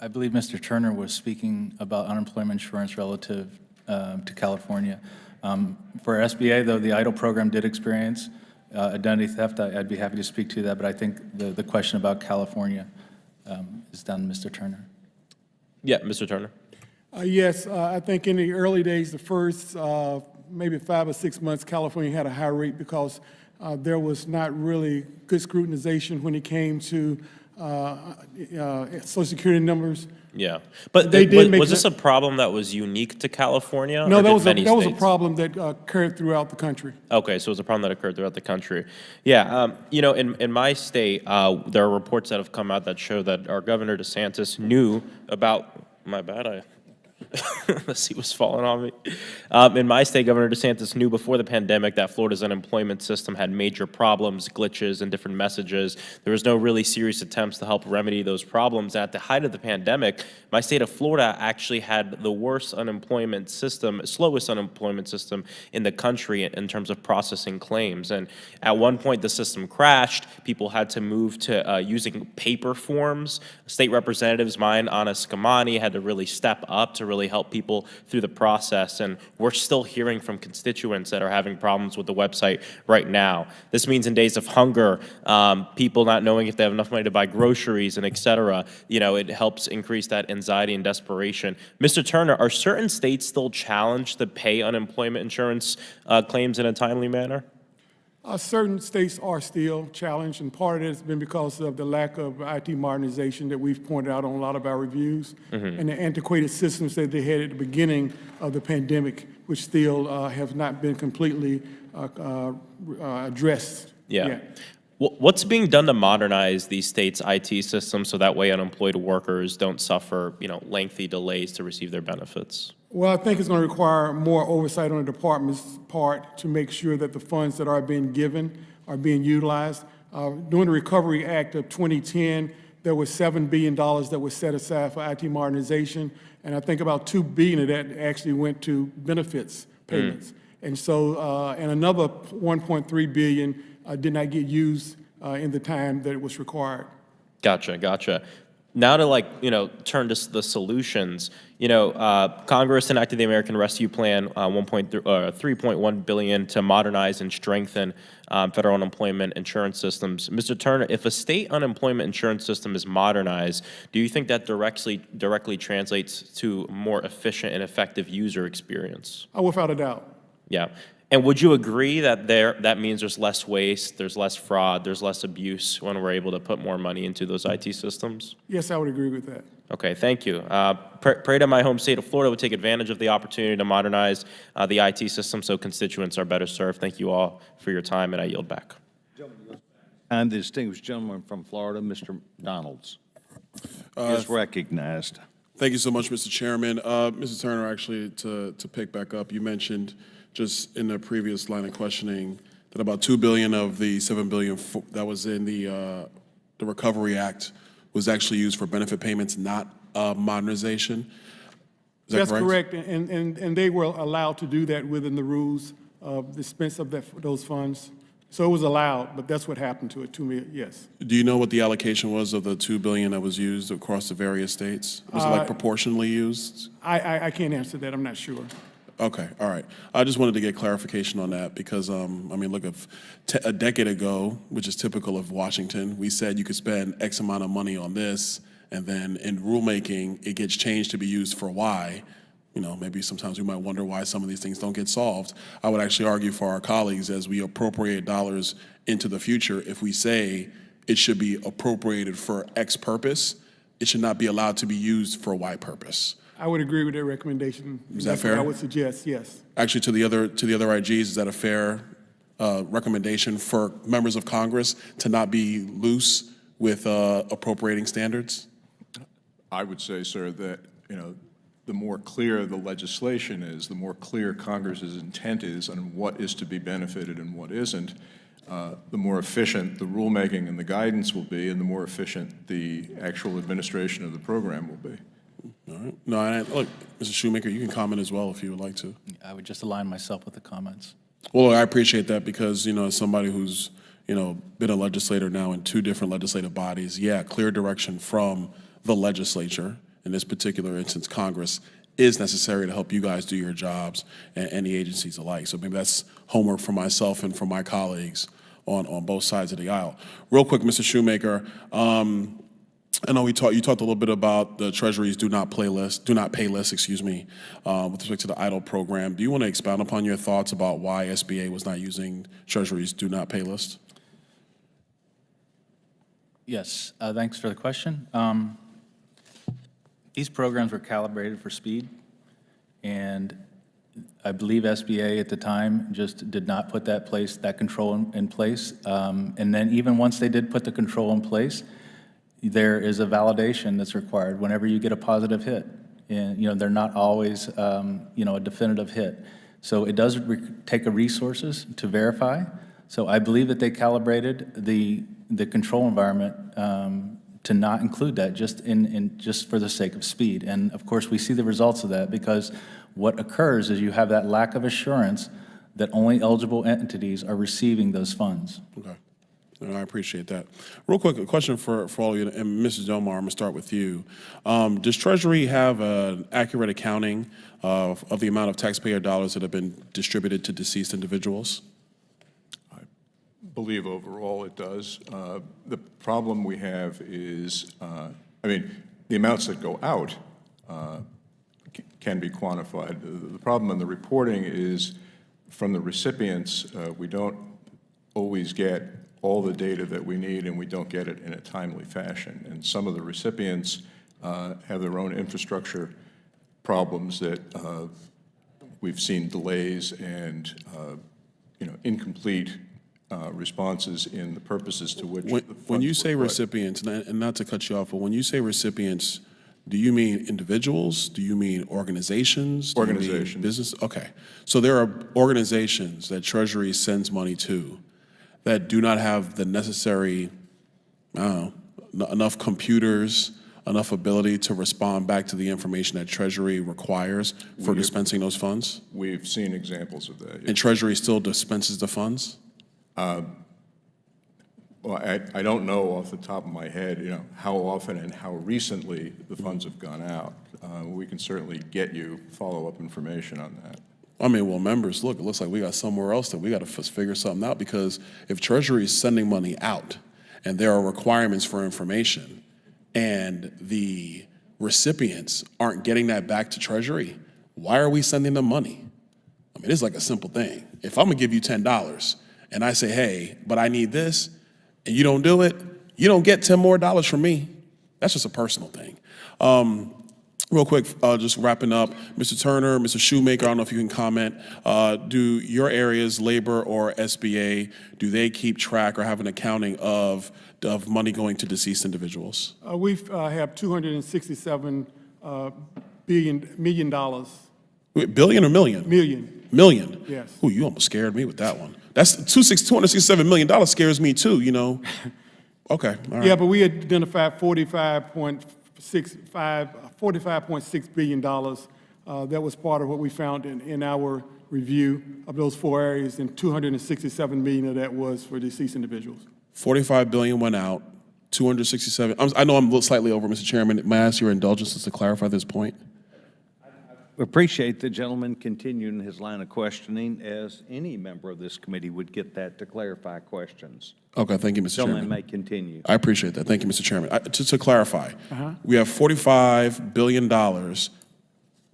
I believe Mr. Turner was speaking about unemployment insurance relative to California. For SBA, though, the EIDL program did experience identity theft. I'd be happy to speak to that, but I think the question about California is down to Mr. Turner. Yeah, Mr. Turner. Yes, I think in the early days, the first maybe 5 or 6 months, California had a high rate because there was not really good scrutinization when it came to Social Security numbers. Yeah, but was this a problem that was unique to California? No, or that was a states? problem that occurred throughout the country. Okay, so it was a problem that occurred throughout the country. Yeah, you know, in my state, there are reports that have come out that show that our Governor DeSantis knew about, my bad, the seat was falling on me. In my state, Governor DeSantis knew before the pandemic that Florida's unemployment system had major problems, glitches, and different messages. There was no really serious attempts to help remedy those problems. At the height of the pandemic, my state of Florida actually had the worst unemployment system, slowest unemployment system in the country in terms of processing claims. And at one point, the system crashed. People had to move to using paper forms. State representatives, mine, Anna Scamani, had to really step up to really really help people through the process. And we're still hearing from constituents that are having problems with the website right now. This means in days of hunger, people not knowing if they have enough money to buy groceries and et cetera, it helps increase that anxiety and desperation. Mr. Turner, are certain states still challenged to pay unemployment insurance claims in a timely manner? Certain states are still challenged, and part of it has been because of the lack of IT modernization that we've pointed out on a lot of our reviews, and the antiquated systems that they had at the beginning of the pandemic, which still have not been completely addressed yet. What's being done to modernize these states' IT systems so that way unemployed workers don't suffer, lengthy delays to receive their benefits? Well, I think it's going to require more oversight on the department's part to make sure that the funds that are being given are being utilized. During the Recovery Act of 2010, there was $7 billion that was set aside for IT modernization, and I think about $2 billion of that actually went to benefits payments. And so, and another $1.3 billion did not get used in the time that it was required. Gotcha. Now to turn to the solutions, Congress enacted the American Rescue Plan, $3.1 billion to modernize and strengthen federal unemployment insurance systems. Mr. Turner, if a state unemployment insurance system is modernized, do you think that directly translates to more efficient and effective user experience? Without a doubt. Yeah. And would you agree that that means there's less waste, there's less fraud, there's less abuse when we're able to put more money into those IT systems? Yes, I would agree with that. Okay, thank you. Pray to my home state of Florida would take advantage of the opportunity to modernize the IT system so constituents are better served. Thank you all for your time, and I yield back. And the distinguished gentleman from Florida, Mr. Donalds, is recognized. Thank you so much, Mr. Chairman. Mr. Turner, actually, to pick back up, you mentioned just in the previous line of questioning that about $2 billion of the $7 billion that was in the Recovery Act was actually used for benefit payments, not modernization. Is that That's correct? correct, and they were allowed to do that within the rules of dispense of those funds. So it was allowed, but that's what happened to it, $2 million, yes. Do you know what the allocation was of the $2 billion that was used across the various states? Was it like proportionally used? I can't answer that, I'm not sure. Okay, all right. I just wanted to get clarification on that because, look, a decade ago, which is typical of Washington, we said you could spend X amount of money on this, and then in rulemaking, it gets changed to be used for Y. Maybe sometimes we might wonder why some of these things don't get solved. I would actually argue for our colleagues as we appropriate dollars into the future, if we say it should be appropriated for X purpose, it should not be allowed to be used for Y purpose. I would agree with that recommendation. Is that That's fair? what I would suggest, yes. Actually, to the other IGs, is that a fair recommendation for members of Congress to not be loose with appropriating standards? I would say, sir, that, the more clear the legislation is, the more clear Congress's intent is on what is to be benefited and what isn't, the more efficient the rulemaking and the guidance will be, and the more efficient the actual administration of the program will be. All right. No, and look, Mr. Shoemaker, you can comment as well if you would like to. I would just align myself with the comments. Well, I appreciate that because, as somebody who's, been a legislator now in 2 different legislative bodies, clear direction from the legislature, in this particular instance, Congress, is necessary to help you guys do your jobs and the agencies alike. So maybe that's homework for myself and for my colleagues on both sides of the aisle. Real quick, Mr. Shoemaker, I know you talked a little bit about the Treasury's do not pay list, with respect to the EIDL program. Do you want to expound upon your thoughts about why SBA was not using Treasury's do not pay list? Yes, thanks for the question. These programs were calibrated for speed, and I believe SBA at the time just did not put that control in place. And then even once they did put the control in place, there is a validation that's required whenever you get a positive hit. And, they're not always, a definitive hit. So it does take resources to verify. So I believe that they calibrated the control environment to not include that just for the sake of speed. And of course, we see the results of that because what occurs is you have that lack of assurance that only eligible entities are receiving those funds. Okay. I appreciate that. Real quick, a question for all of you, and Mrs. Delmar, I'm going to start with you. Does Treasury have an accurate accounting of the amount of taxpayer dollars that have been distributed to deceased individuals? I believe overall it does. The problem we have is, the amounts that go out can be quantified. The problem in the reporting is from the recipients, we don't always get all the data that we need, and we don't get it in a timely fashion. And some of the recipients have their own infrastructure problems that we've seen delays and incomplete responses in the purposes to which the funds When you say were put. recipients, and not to cut you off, but when you say recipients, do you mean individuals? Do you mean organizations? Do you mean Organizations. business? Okay. So there are organizations that Treasury sends money to that do not have the necessary, enough computers, enough ability to respond back to the information that Treasury requires for dispensing those funds? We've seen examples of that. And Treasury still dispenses the funds? Well, I don't know off the top of my head, how often and how recently the funds have gone out. We can certainly get you follow-up information on that. Well, members, look, it looks like we got somewhere else that we got to figure something out, because if Treasury is sending money out and there are requirements for information and the recipients aren't getting that back to Treasury, why are we sending them money? It's like a simple thing. If I'm going to give you $10 and I say, hey, but I need this, and you don't do it, you don't get $10 more from me. That's just a personal thing. Real quick, just wrapping up, Mr. Turner, Mr. Shoemaker, I don't know if you can comment. Do your areas, labor or SBA, do they keep track or have an accounting of money going to deceased individuals? We have $267 million. Wait, billion or million? Million. Million? Yes. Ooh, you almost scared me with that one. That's $267 million scares me too, Okay, all right. Yeah, but we identified $45.6 billion. That was part of what we found in our review of those 4 areas, and $267 million of that was for deceased individuals. 45 billion went out, 267. I know I'm slightly over, Mr. Chairman. May I ask your indulgences to clarify this point? Appreciate the gentleman continuing his line of questioning, as any member of this committee would get that to clarify questions. Okay, thank you, Mr. Gentleman Chairman. may continue. I appreciate that. Thank you, Mr. Chairman. To clarify, we have $45 billion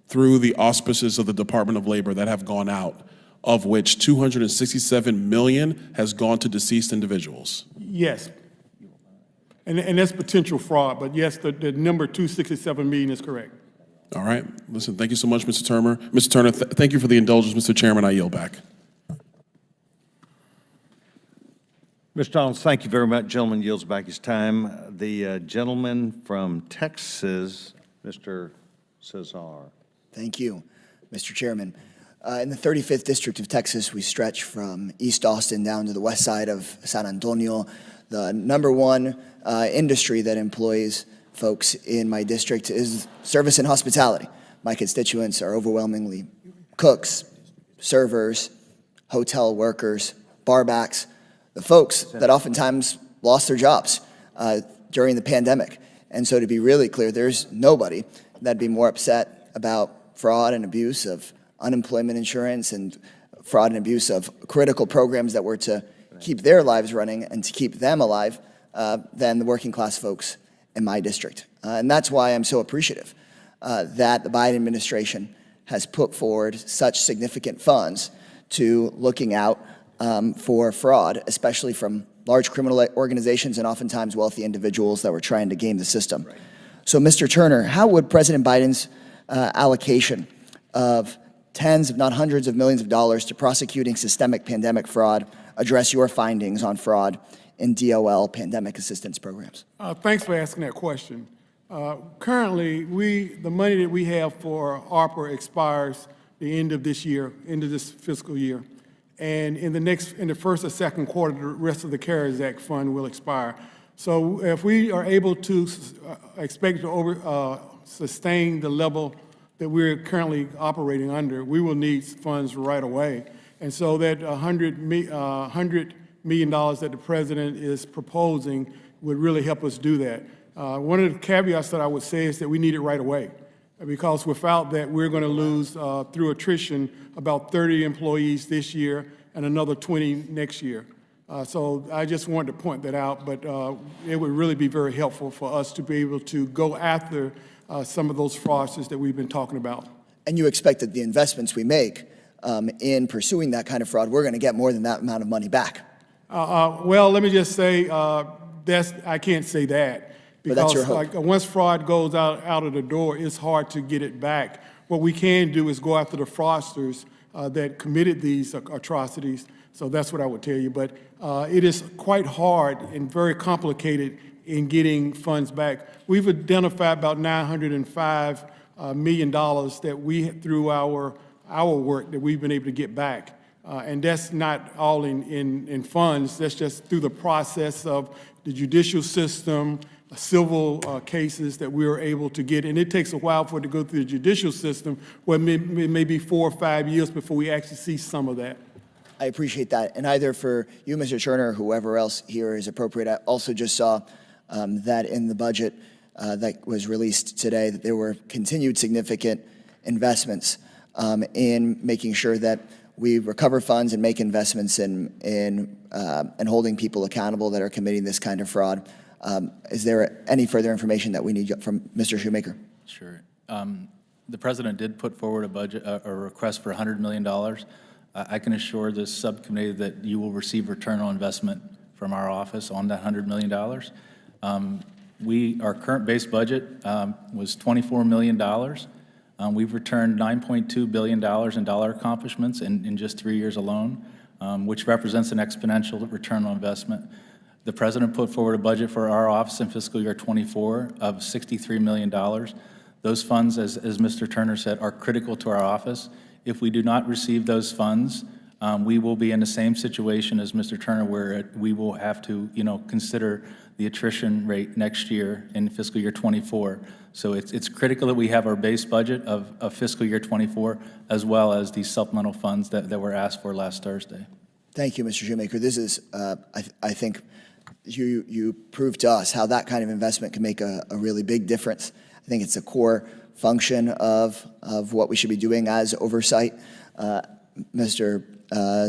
through the auspices of the Department of Labor that have gone out, of which $267 million has gone to deceased individuals. Yes. And that's potential fraud, but yes, the number 267 million is correct. All right. Listen, thank you so much, Mr. Turner. Mr. Turner, thank you for the indulgence. Mr. Chairman, I yield back. Mr. Donalds, thank you very much. Gentleman yields back his time. The gentleman from Texas, Mr. Cesar. Thank you, Mr. Chairman. In the 35th District of Texas, we stretch from East Austin down to the west side of San Antonio. The number one industry that employs folks in my district is service and hospitality. My constituents are overwhelmingly cooks, servers, hotel workers, barbacks, the folks that oftentimes lost their jobs during the pandemic. And so to be really clear, there's nobody that'd be more upset about fraud and abuse of unemployment insurance and fraud and abuse of critical programs that were to keep their lives running and to keep them alive than the working class folks in my district. And that's why I'm so appreciative that the Biden administration has put forward such significant funds to looking out for fraud, especially from large criminal organizations and oftentimes wealthy individuals that were trying to game the system. Right. So, Mr. Turner, how would President Biden's allocation of tens, if not hundreds of millions of dollars to prosecuting systemic pandemic fraud address your findings on fraud in DOL pandemic assistance programs? Thanks for asking that question. Currently, the money that we have for ARPA expires the end of this year, end of this fiscal year. And in the first or second quarter, the rest of the CARES Act fund will expire. So if we are able to expect to sustain the level that we're currently operating under, we will need funds right away. And so that $100 million that the president is proposing would really help us do that. One of the caveats that I would say is that we need it right away, because without that, we're going to lose, through attrition, about 30 employees this year and another 20 next year. So I just wanted to point that out, but it would really be very helpful for us to be able to go after some of those fraudsters that we've been talking about. And you expect that the investments we make in pursuing that kind of fraud, we're going to get more than that amount of money back. Well, let me just say, I can't say that. But that's your Because hope. once fraud goes out of the door, it's hard to get it back. What we can do is go after the fraudsters that committed these atrocities. So that's what I would tell you. But it is quite hard and very complicated in getting funds back. We've identified about $905 million that we, through our work, that we've been able to get back. And that's not all in funds. That's just through the process of the judicial system, civil cases that we were able to get. And it takes a while for it to go through the judicial system, where it may be 4 or 5 years before we actually see some of that. I appreciate that. And either for you, Mr. Turner, or whoever else here is appropriate, I also just saw that in the budget that was released today, that there were continued significant investments in making sure that we recover funds and make investments in holding people accountable that are committing this kind of fraud. Is there any further information that we need from Mr. Shoemaker? Sure. The president did put forward a request for $100 million. I can assure this subcommittee that you will receive return on investment from our office on that $100 million. Our current base budget was $24 million. We've returned $9.2 billion in dollar accomplishments in just 3 years alone, which represents an exponential return on investment. The president put forward a budget for our office in fiscal year '24 of $63 million. Those funds, as Mr. Turner said, are critical to our office. If we do not receive those funds, we will be in the same situation as Mr. Turner, where we will have to, consider the attrition rate next year in fiscal year '24. So it's critical that we have our base budget of fiscal year '24, as well as these supplemental funds that were asked for last Thursday. Thank you, Mr. Shoemaker. This is, I think, you proved to us how that kind of investment can make a really big difference. I think it's a core function of what we should be doing as oversight. Mr.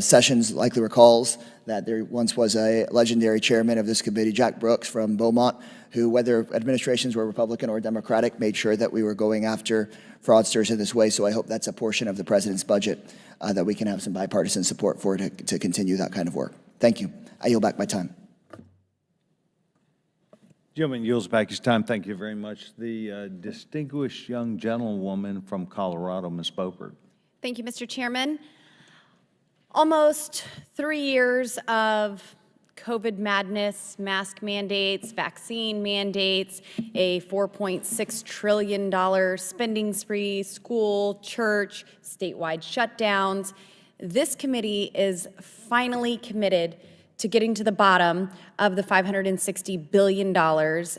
Sessions likely recalls that there once was a legendary chairman of this committee, Jack Brooks from Beaumont, who, whether administrations were Republican or Democratic, made sure that we were going after fraudsters in this way. So I hope that's a portion of the president's budget that we can have some bipartisan support for to continue that kind of work. Thank you. I yield back my time. Gentleman yields back his time. Thank you very much. The distinguished young gentlewoman from Colorado, Ms. Beaufort. Thank you, Mr. Chairman. Almost 3 years of COVID madness, mask mandates, vaccine mandates, a $4.6 trillion spending spree, school, church, statewide shutdowns. This committee is finally committed to getting to the bottom of the $560 billion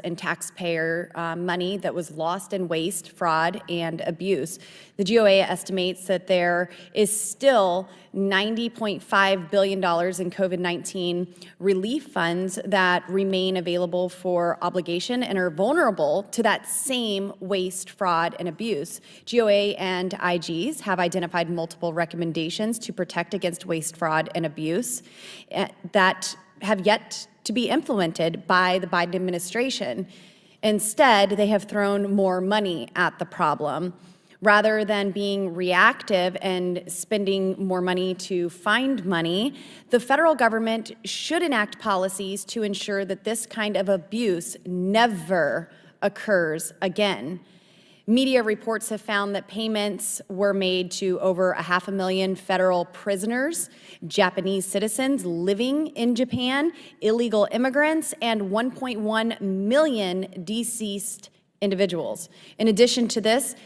in taxpayer money that was lost in waste, fraud, and abuse. The GOA estimates that there is still $90.5 billion in COVID-19 relief funds that remain available for obligation and are vulnerable to that same waste, fraud, and abuse. GOA and IGs have identified multiple recommendations to protect against waste, fraud, and abuse that have yet to be implemented by the Biden administration. Instead, they have thrown more money at the problem. Rather than being reactive and spending more money to find money, the federal government should enact policies to ensure that this kind of abuse never occurs again. Media reports have found that payments were made to over 500,000 federal prisoners, Japanese citizens living in Japan, illegal immigrants, and 1.1 million deceased individuals. In addition to this,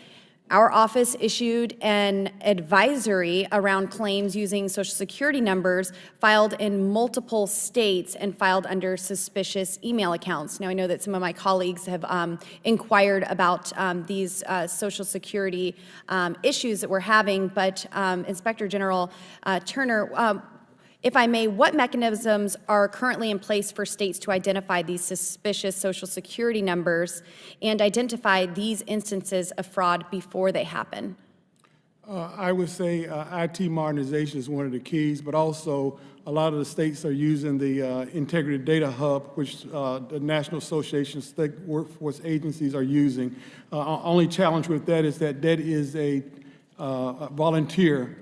our office issued an advisory around claims using Social Security numbers filed in multiple states and filed under suspicious email accounts. Now, I know that some of my colleagues have inquired about these Social Security issues that we're having, but Inspector General Turner, If I may, what mechanisms are currently in place for states to identify these suspicious Social Security numbers and identify these instances of fraud before they happen? I would say IT modernization is one of the keys, but also a lot of the states are using the Integrity Data Hub, which the National Association of State Workforce Agencies are using. Only challenge with that is that that is a volunteer,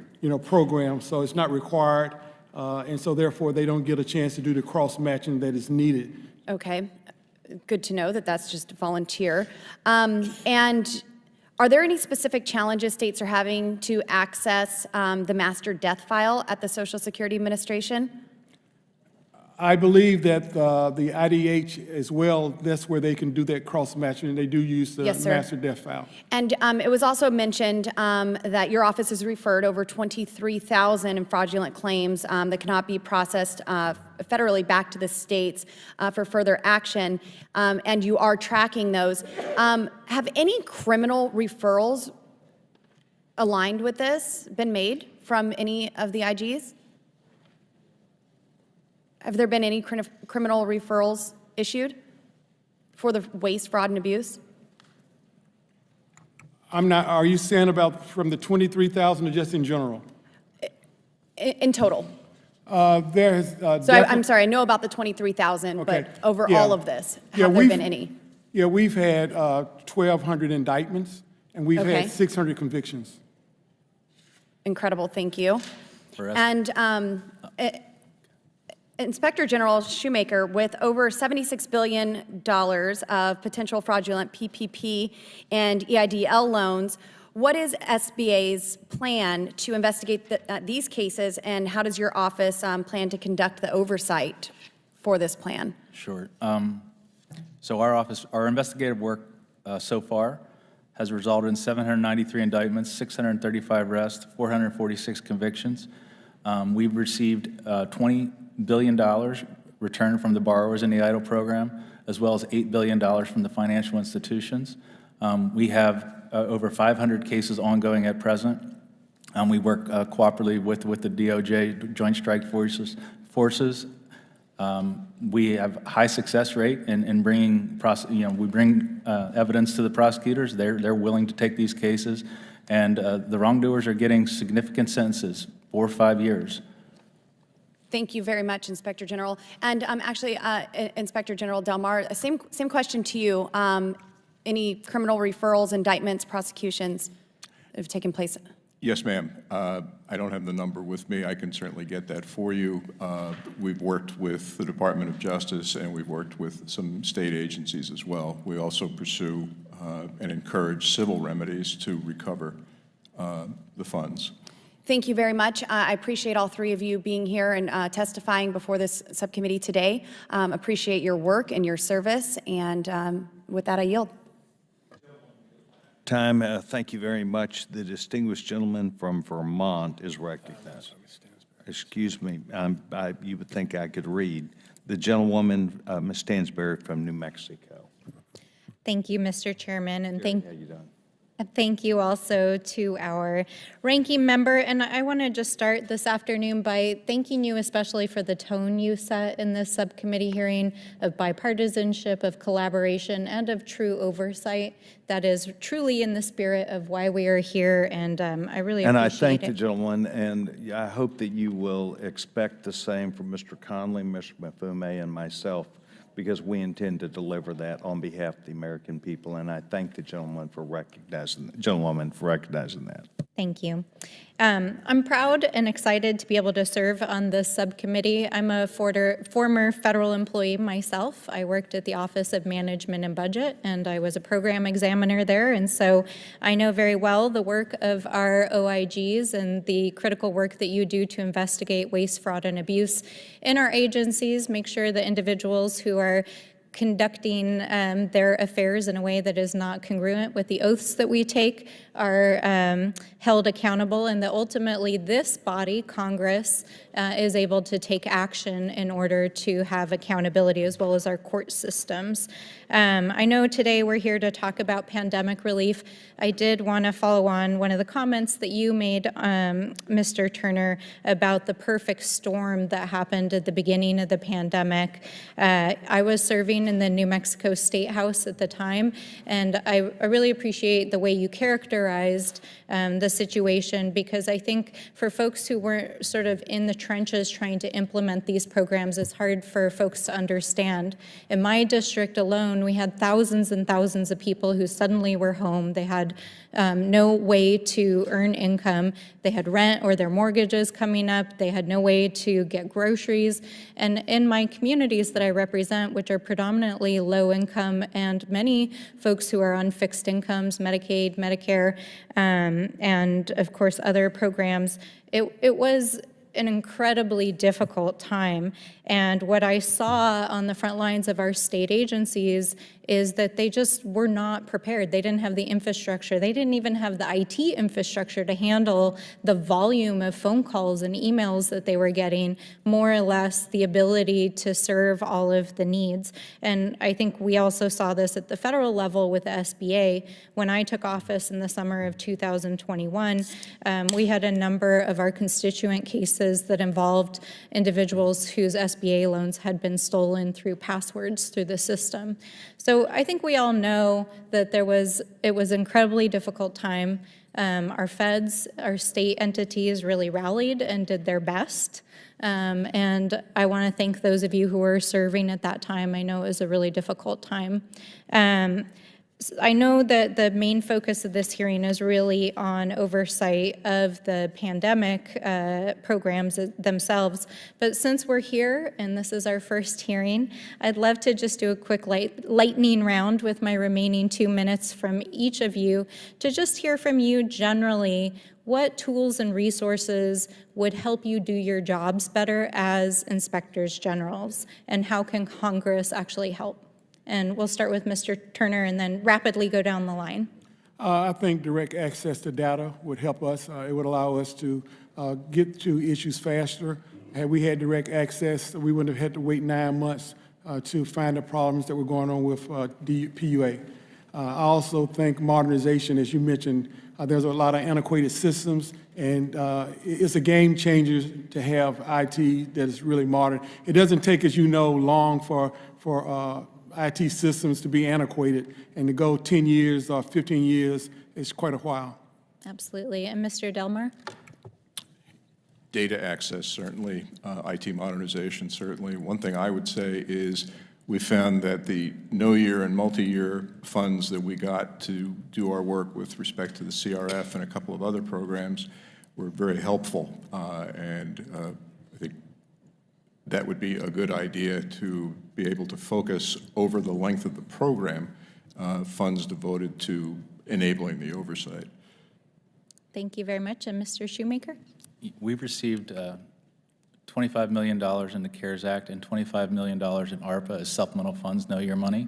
program, so it's not required, and so therefore they don't get a chance to do the cross-matching that is needed. Okay, good to know that that's just volunteer. And are there any specific challenges states are having to access the master death file at the Social Security Administration? I believe that the IDH as well, that's where they can do that cross-matching, and they do use the Yes, sir. master death file. And it was also mentioned that your office has referred over 23,000 fraudulent claims that cannot be processed federally back to the states for further action, and you are tracking those. Have any criminal referrals aligned with this been made from any of the IGs? Have there been any criminal referrals issued for the waste, fraud, and abuse? I'm not, are you saying about from the 23,000 or just in general? In total. There's. So I'm sorry, I know about the 23,000, Okay. but over Yeah. all of this, Yeah, have there we've- been any? Yeah, we've had 1,200 indictments, and we've Okay. had 600 convictions. Incredible, thank you. For us- And Inspector General Shoemaker, with over $76 billion of potential fraudulent PPP and EIDL loans, what is SBA's plan to investigate these cases, and how does your office plan to conduct the oversight for this plan? Sure. So our investigative work so far has resulted in 793 indictments, 635 arrests, 446 convictions. We've received $20 billion returned from the borrowers in the EIDL program, as well as $8 billion from the financial institutions. We have over 500 cases ongoing at present. We work cooperatively with the DOJ, Joint Strike Forces. We have high success rate in bringing, we bring evidence to the prosecutors. They're willing to take these cases, and the wrongdoers are getting significant sentences, 4 or 5 years. Thank you very much, Inspector General. And actually, Inspector General Del Mar, same question to you. Any criminal referrals, indictments, prosecutions have taken place? Yes, ma'am. I don't have the number with me. I can certainly get that for you. We've worked with the Department of Justice, and we've worked with some state agencies as well. We also pursue and encourage civil remedies to recover the funds. Thank you very much. I appreciate all three of you being here and testifying before this subcommittee today. Appreciate your work and your service, and with that, I yield. Time, thank you very much. The distinguished gentleman from Vermont is recognized. Excuse me, you would think I could read. The gentlewoman, Ms. Stansberry from New Mexico. Thank you, Mr. Chairman, and How you doing? thank you also to our ranking member. And I want to just start this afternoon by thanking you especially for the tone you set in this subcommittee hearing of bipartisanship, of collaboration, and of true oversight. That is truly in the spirit of why we are here, and I really appreciate it. And I thank the gentleman, and I hope that you will expect the same from Mr. Conley, Mr. Mafume, and myself, because we intend to deliver that on behalf of the American people, and I thank the gentlewoman for recognizing that. Thank you. I'm proud and excited to be able to serve on this subcommittee. I'm a former federal employee myself. I worked at the Office of Management and Budget, and I was a program examiner there, and so I know very well the work of our OIGs and the critical work that you do to investigate waste, fraud, and abuse in our agencies, make sure that individuals who are conducting their affairs in a way that is not congruent with the oaths that we take are held accountable, and that ultimately this body, Congress, is able to take action in order to have accountability, as well as our court systems. I know today we're here to talk about pandemic relief. I did want to follow on one of the comments that you made, Mr. Turner, about the perfect storm that happened at the beginning of the pandemic. I was serving in the New Mexico State House at the time, and I really appreciate the way you characterized the situation, because I think for folks who weren't sort of in the trenches trying to implement these programs, it's hard for folks to understand. In my district alone, we had thousands and thousands of people who suddenly were home. They had no way to earn income. They had rent or their mortgages coming up. They had no way to get groceries. And in my communities that I represent, which are predominantly low income, and many folks who are on fixed incomes, Medicaid, Medicare, and of course other programs, it was an incredibly difficult time. And what I saw on the front lines of our state agencies is that they just were not prepared. They didn't have the infrastructure. They didn't even have the IT infrastructure to handle the volume of phone calls and emails that they were getting, more or less the ability to serve all of the needs. And I think we also saw this at the federal level with the SBA. When I took office in the summer of 2021, we had a number of our constituent cases that involved individuals whose SBA loans had been stolen through passwords through the system. So I think we all know that it was an incredibly difficult time. Our feds, our state entities really rallied and did their best. And I want to thank those of you who were serving at that time. I know it was a really difficult time. I know that the main focus of this hearing is really on oversight of the pandemic programs themselves, but since we're here and this is our first hearing, I'd love to just do a quick lightning round with my remaining 2 minutes from each of you to just hear from you generally what tools and resources would help you do your jobs better as inspectors generals, and how can Congress actually help? And we'll start with Mr. Turner and then rapidly go down the line. I think direct access to data would help us. It would allow us to get to issues faster. Had we had direct access, we wouldn't have had to wait 9 months to find the problems that were going on with PUA. I also think modernization, as you mentioned, there's a lot of antiquated systems, and it's a game changer to have IT that is really modern. It doesn't take, as you know, long for IT systems to be antiquated, and to go 10 years or 15 years is quite a while. Absolutely. And Mr. Delmar? Data access, certainly. IT modernization, certainly. One thing I would say is we found that the no-year and multi-year funds that we got to do our work with respect to the CRF and a couple of other programs were very helpful, and I think that would be a good idea to be able to focus over the length of the program funds devoted to enabling the oversight. Thank you very much. And Mr. Shoemaker? We've received $25 million in the CARES Act and $25 million in ARPA as supplemental funds, no year money.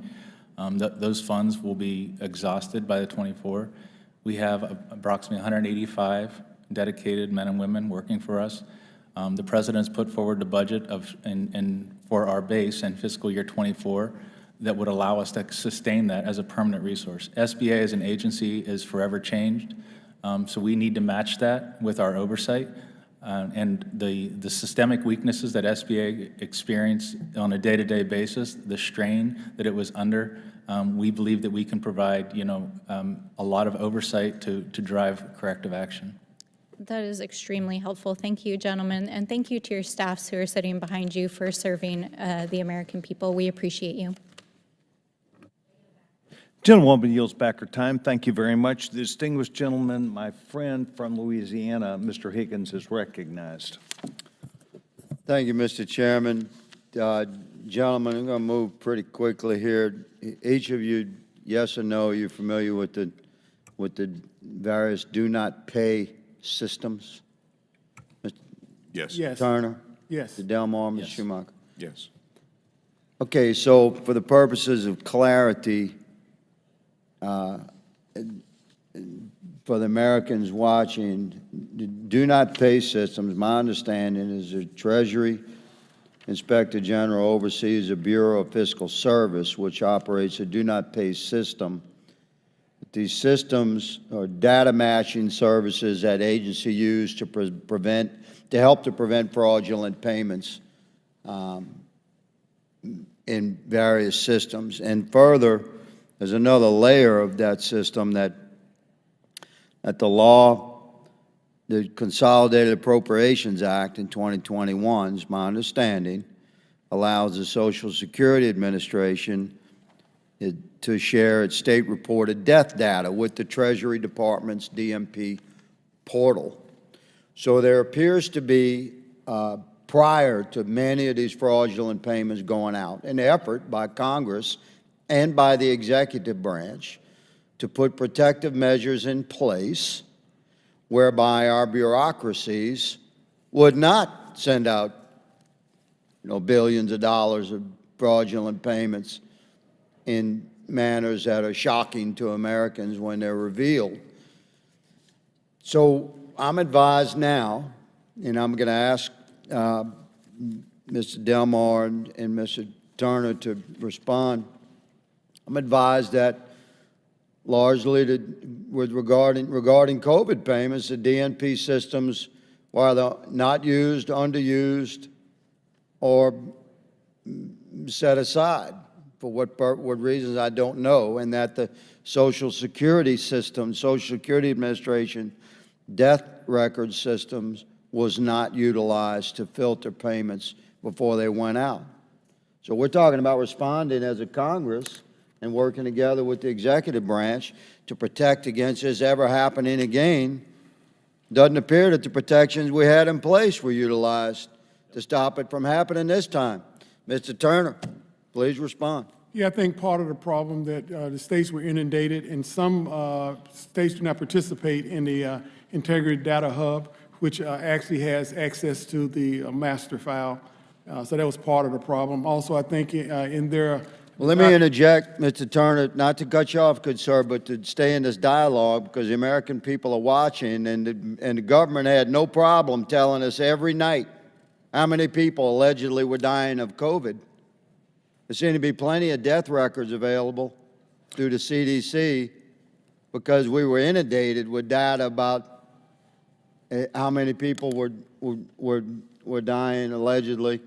Those funds will be exhausted by the 24. We have approximately 185 dedicated men and women working for us. The President's put forward the budget for our base in fiscal year 24 that would allow us to sustain that as a permanent resource. SBA as an agency is forever changed, so we need to match that with our oversight. And the systemic weaknesses that SBA experienced on a day-to-day basis, the strain that it was under, we believe that we can provide, a lot of oversight to drive corrective action. That is extremely helpful. Thank you, gentlemen, and thank you to your staffs who are sitting behind you for serving the American people. We appreciate you. Gentlewoman yields back her time. Thank you very much. The distinguished gentleman, my friend from Louisiana, Mr. Higgins, is recognized. Thank you, Mr. Chairman. Gentlemen, I'm going to move pretty quickly here. Each of you, yes or no, you're familiar with the various do not pay systems? Yes. Yes. Turner? Yes. Mr. Delmar, Mr. Yes. Schumacher? Yes. Okay, so for the purposes of clarity, for the Americans watching, the do not pay systems, my understanding is the Treasury Inspector General oversees the Bureau of Fiscal Service, which operates a do not pay system. These systems are data matching services that agency use to help to prevent fraudulent payments in various systems. And further, there's another layer of that system that the Consolidated Appropriations Act in 2021, is my understanding, allows the Social Security Administration to share its state-reported death data with the Treasury Department's DMP portal. So there appears to be, prior to many of these fraudulent payments going out, an effort by Congress and by the executive branch to put protective measures in place whereby our bureaucracies would not send out, billions of dollars of fraudulent payments in manners that are shocking to Americans when they're revealed. So I'm advised now, and I'm going to ask Mr. Delmar and Mr. Turner to respond. I'm advised that largely regarding COVID payments, the DNP systems, while not used, underused, or set aside for what reasons I don't know, and that the Social Security system, Social Security Administration, death record systems was not utilized to filter payments before they went out. So we're talking about responding as a Congress and working together with the executive branch to protect against this ever happening again. Doesn't appear that the protections we had in place were utilized to stop it from happening this time. Mr. Turner, please respond. Yeah, I think part of the problem that the states were inundated, and some states do not participate in the Integrity Data Hub, which actually has access to the master file. So that was part of the problem. Also, I think in their Well, let me interject, Mr. Turner, not to cut you off, good sir, but to stay in this dialogue, because the American people are watching, and the government had no problem telling us every night how many people allegedly were dying of COVID. There seem to be plenty of death records available through the CDC because we were inundated with data about how many people were dying allegedly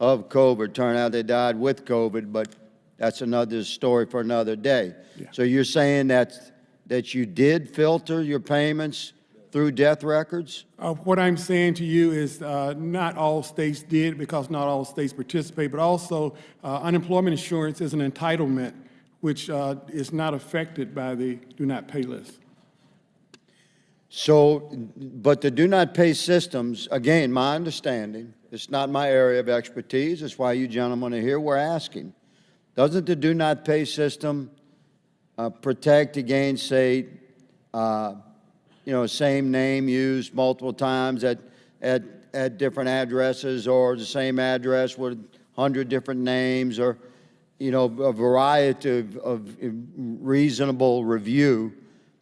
of COVID. Turned out they died with COVID, but that's another story for another day. Yeah. So you're saying that you did filter your payments through death records? What I'm saying to you is not all states did, because not all states participate, but also unemployment insurance is an entitlement which is not affected by the do not pay list. So, but the do not pay systems, again, my understanding, it's not my area of expertise, that's why you gentlemen are here, we're asking. Doesn't the do not pay system protect against, say, same name used multiple times at different addresses, or the same address with 100 different names, or, a variety of reasonable review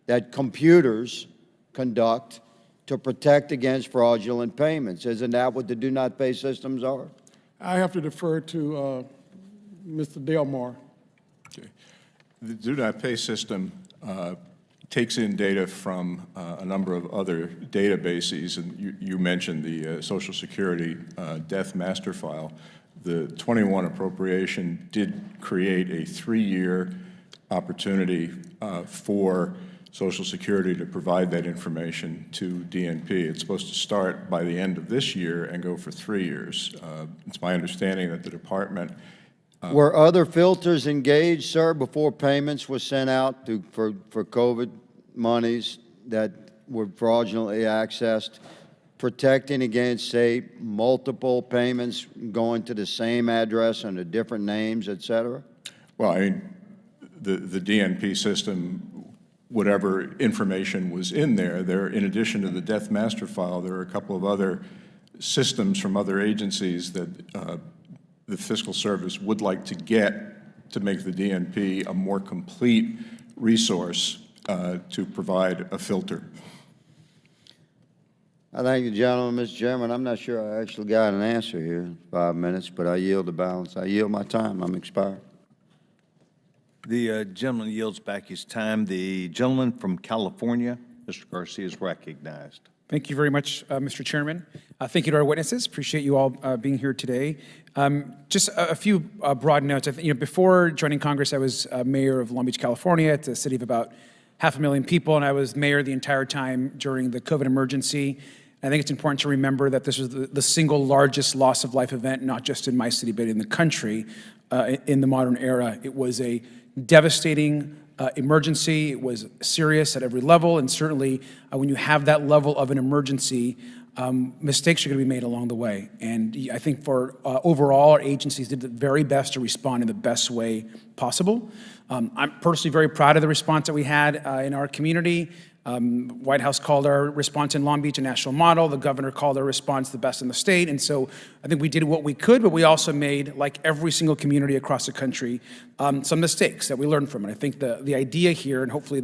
that computers conduct to protect against fraudulent payments? Isn't that what the do not pay systems are? I have to defer to Mr. Delmar. Okay. The do not pay system takes in data from a number of other databases, and you mentioned the Social Security death master file. The 21 appropriation did create a 3-year opportunity for Social Security to provide that information to DNP. It's supposed to start by the end of this year and go for 3 years. It's my understanding that the department... Were other filters engaged, sir, before payments were sent out for COVID monies that were fraudulently accessed, protecting against, say, multiple payments going to the same address under different names, et cetera? Well, I mean, the DNP system, whatever information was in there, in addition to the death master file, there are a couple of other systems from other agencies that the fiscal service would like to get to make the DNP a more complete resource to provide a filter. I thank you, gentleman. Mr. Chairman, I'm not sure I actually got an answer here in 5 minutes, but I yield the balance. I yield my time. I'm expired. The gentleman yields back his time. The gentleman from California, Mr. Garcia, is recognized. Thank you very much, Mr. Chairman. Thank you to our witnesses. Appreciate you all being here today. Just a few broad notes. Before joining Congress, I was mayor of Long Beach, California. It's a city of about 500,000 people, and I was mayor the entire time during the COVID emergency. I think it's important to remember that this was the single largest loss of life event, not just in my city, but in the country in the modern era. It was a devastating emergency. It was serious at every level, and certainly when you have that level of an emergency, mistakes are going to be made along the way. And I think for overall, our agencies did the very best to respond in the best way possible. I'm personally very proud of the response that we had in our community. White House called our response in Long Beach a national model. The governor called our response the best in the state. And so I think we did what we could, but we also made, like every single community across the country, some mistakes that we learned from. And I think the idea here, and hopefully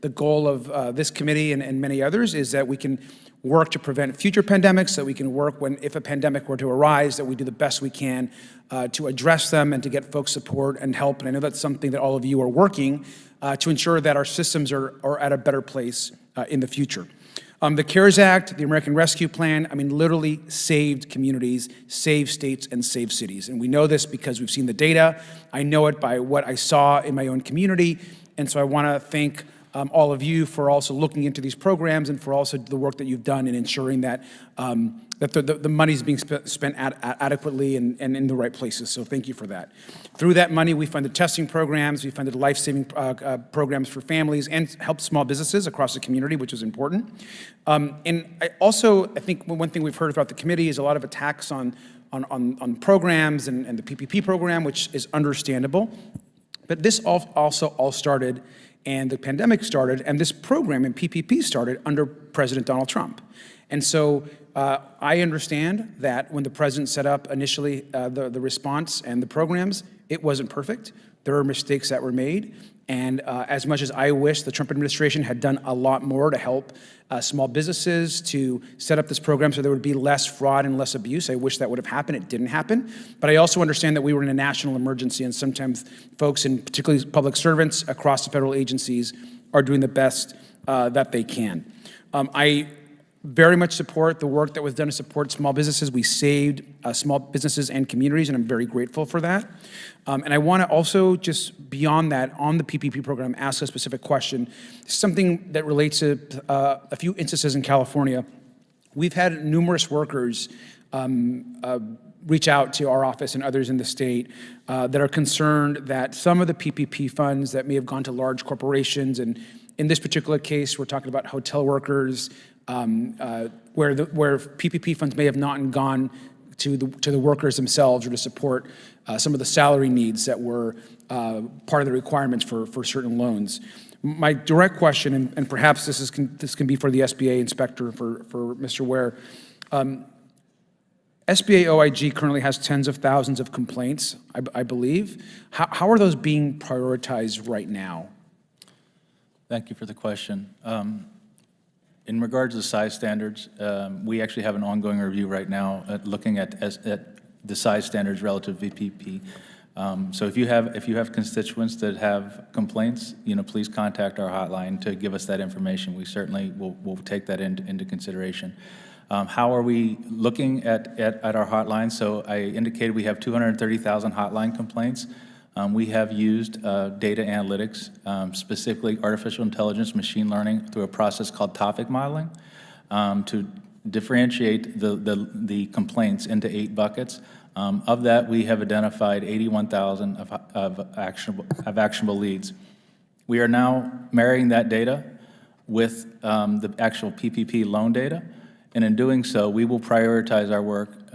the goal of this committee and many others, is that we can work to prevent future pandemics, that we can work if a pandemic were to arise, that we do the best we can to address them and to get folks support and help. And I know that's something that all of you are working to ensure that our systems are at a better place in the future. The CARES Act, the American Rescue Plan, literally saved communities, saved states, and saved cities. And we know this because we've seen the data. I know it by what I saw in my own community. And so I want to thank all of you for also looking into these programs and for also the work that you've done in ensuring that the money is being spent adequately and in the right places. So thank you for that. Through that money, we funded testing programs, we funded life-saving programs for families, and helped small businesses across the community, which is important. And I think one thing we've heard throughout the committee is a lot of attacks on programs and the PPP program, which is understandable. But this also all started, and the pandemic started, and this program in PPP started under President Donald Trump. And so I understand that when the president set up initially the response and the programs, it wasn't perfect. There are mistakes that were made. And as much as I wish the Trump administration had done a lot more to help small businesses to set up this program so there would be less fraud and less abuse, I wish that would have happened. It didn't happen. But I also understand that we were in a national emergency, and sometimes folks, and particularly public servants across the federal agencies, are doing the best that they can. I very much support the work that was done to support small businesses. We saved small businesses and communities, and I'm very grateful for that. And I want to also, just beyond that, on the PPP program, ask a specific question, something that relates to a few instances in California. We've had numerous workers reach out to our office and others in the state that are concerned that some of the PPP funds that may have gone to large corporations, and in this particular case, we're talking about hotel workers, where PPP funds may have not gone to the workers themselves or to support some of the salary needs that were part of the requirements for certain loans. My direct question, and perhaps this can be for the SBA inspector, for Mr. Ware. SBA OIG currently has tens of thousands of complaints, I believe. How are those being prioritized right now? Thank you for the question. In regards to size standards, we actually have an ongoing review right now looking at the size standards relative to VPP. So if you have constituents that have complaints, please contact our hotline to give us that information. We certainly will take that into consideration. How are we looking at our hotline? So I indicated we have 230,000 hotline complaints. We have used data analytics, specifically artificial intelligence, machine learning, through a process called topic modeling to differentiate the complaints into 8 buckets. Of that, we have identified 81,000 of actionable leads. We are now marrying that data with the actual PPP loan data, and in doing so, we will prioritize our work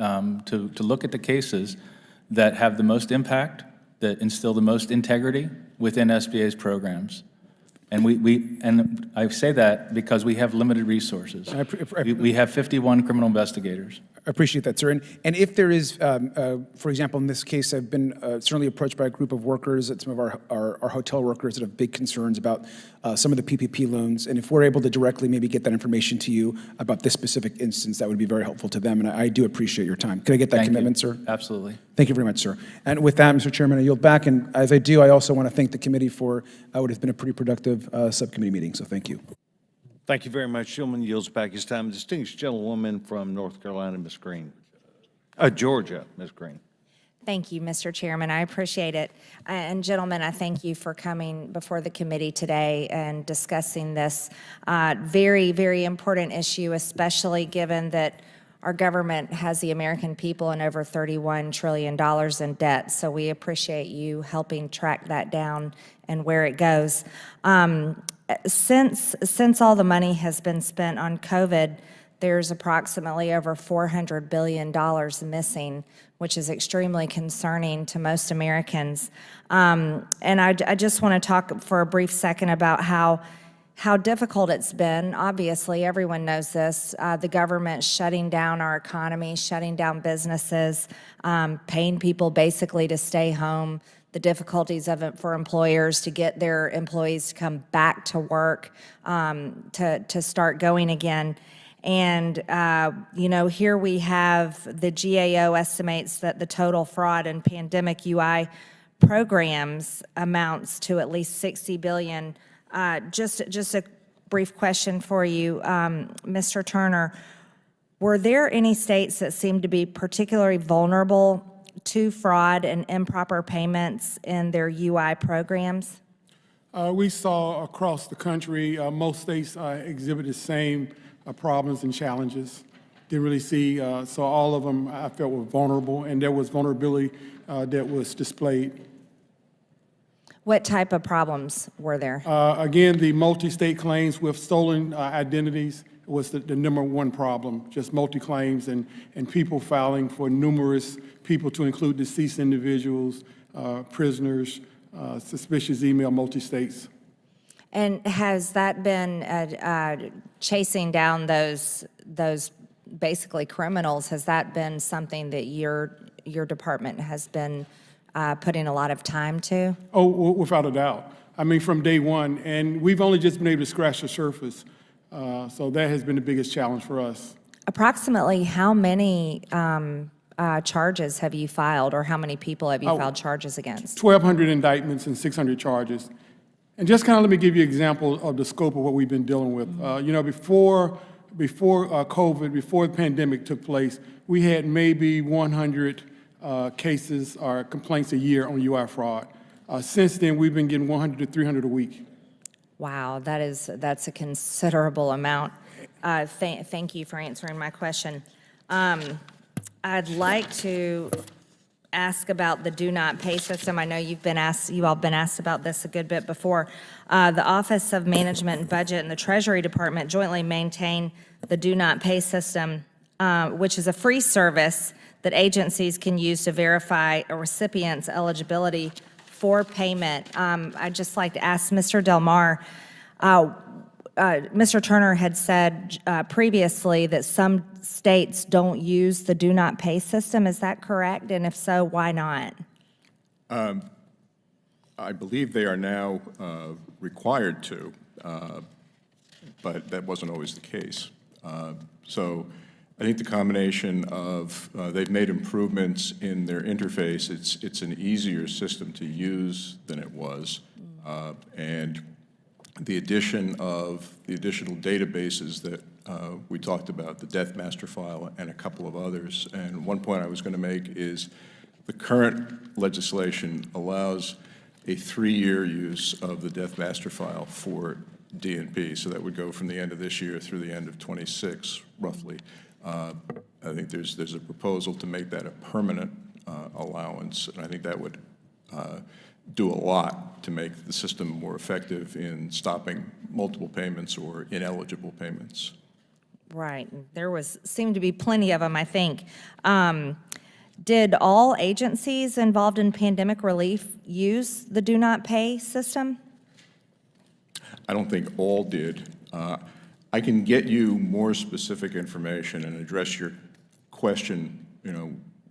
to look at the cases that have the most impact, that instill the most integrity within SBA's programs. And I say that because we have limited resources. We have 51 criminal investigators. I appreciate that, sir. And if there is, for example, in this case, I've been certainly approached by a group of workers, some of our hotel workers that have big concerns about some of the PPP loans. And if we're able to directly maybe get that information to you about this specific instance, that would be very helpful to them. And I do appreciate your time. Can I get that commitment, sir? Absolutely. Thank you very much, sir. And with that, Mr. Chairman, I yield back. And as I do, I also want to thank the committee for what has been a pretty productive subcommittee meeting. So thank you. Thank you very much. Gentleman yields back his time. Distinguished gentlewoman from North Carolina, Ms. Green. Georgia, Ms. Green. Thank you, Mr. Chairman. I appreciate it. And gentlemen, I thank you for coming before the committee today and discussing this very, very important issue, especially given that our government has the American people in over $31 trillion in debt. So we appreciate you helping track that down and where it goes. Since all the money has been spent on COVID, there's approximately over $400 billion missing, which is extremely concerning to most Americans. And I just want to talk for a brief second about how difficult it's been. Obviously, everyone knows this. The government shutting down our economy, shutting down businesses, paying people basically to stay home, the difficulties of it for employers to get their employees to come back to work, to start going again. And, you know, here we have the GAO estimates that the total fraud and pandemic UI programs amounts to at least $60 billion. Just a brief question for you, Mr. Turner. Were there any states that seemed to be particularly vulnerable to fraud and improper payments in their UI programs? We saw across the country, most states exhibit the same problems and challenges. Didn't really see, so all of them I felt were vulnerable, and there was vulnerability that was displayed. What type of problems were there? Again, the multi-state claims with stolen identities was the #1 problem, just multi-claims and people filing for numerous people to include deceased individuals, prisoners, suspicious email, multi-states. And has that been chasing down those basically criminals? Has that been something that your department has been putting a lot of time to? Oh, without a doubt. I mean, from day one, and we've only just been able to scratch the surface. So that has been the biggest challenge for us. Approximately how many charges have you filed, or how many people have you filed charges against? 1,200 indictments and 600 charges. And just kind of let me give you an example of the scope of what we've been dealing with. You know, before COVID, before the pandemic took place, we had maybe 100 cases or complaints a year on UI fraud. Since then, we've been getting 100 to 300 a week. Wow, that's a considerable amount. Thank you for answering my question. I'd like to ask about the do not pay system. I know you all been asked about this a good bit before. The Office of Management and Budget and the Treasury Department jointly maintain the do not pay system, which is a free service that agencies can use to verify a recipient's eligibility for payment. I'd just like to ask Mr. Del Mar, Mr. Turner had said previously that some states don't use the do not pay system. Is that correct? And if so, why not? I believe they are now required to, but that wasn't always the case. So I think the combination of they've made improvements in their interface. It's an easier system to use than it was, and the addition of the additional databases that we talked about, the Death Master File and a couple of others. And one point I was going to make is the current legislation allows a 3-year use of the Death Master File for DNP. So that would go from the end of this year through the end of 26, roughly. I think there's a proposal to make that a permanent allowance, and I think that would do a lot to make the system more effective in stopping multiple payments or ineligible payments. Right. There seemed to be plenty of them, I think. Did all agencies involved in pandemic relief use the do not pay system? I don't think all did. I can get you more specific information and address your question,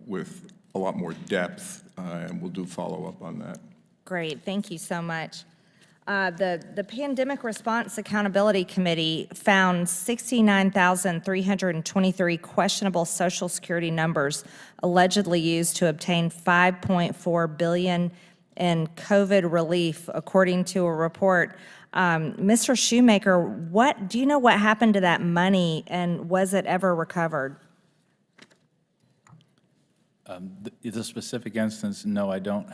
with a lot more depth, and we'll do follow-up on that. Great, thank you so much. The Pandemic Response Accountability Committee found 69,323 questionable Social Security numbers allegedly used to obtain $5.4 billion in COVID relief, according to a report. Mr. Shoemaker, do you know what happened to that money, and was it ever recovered? The specific instance, no, I don't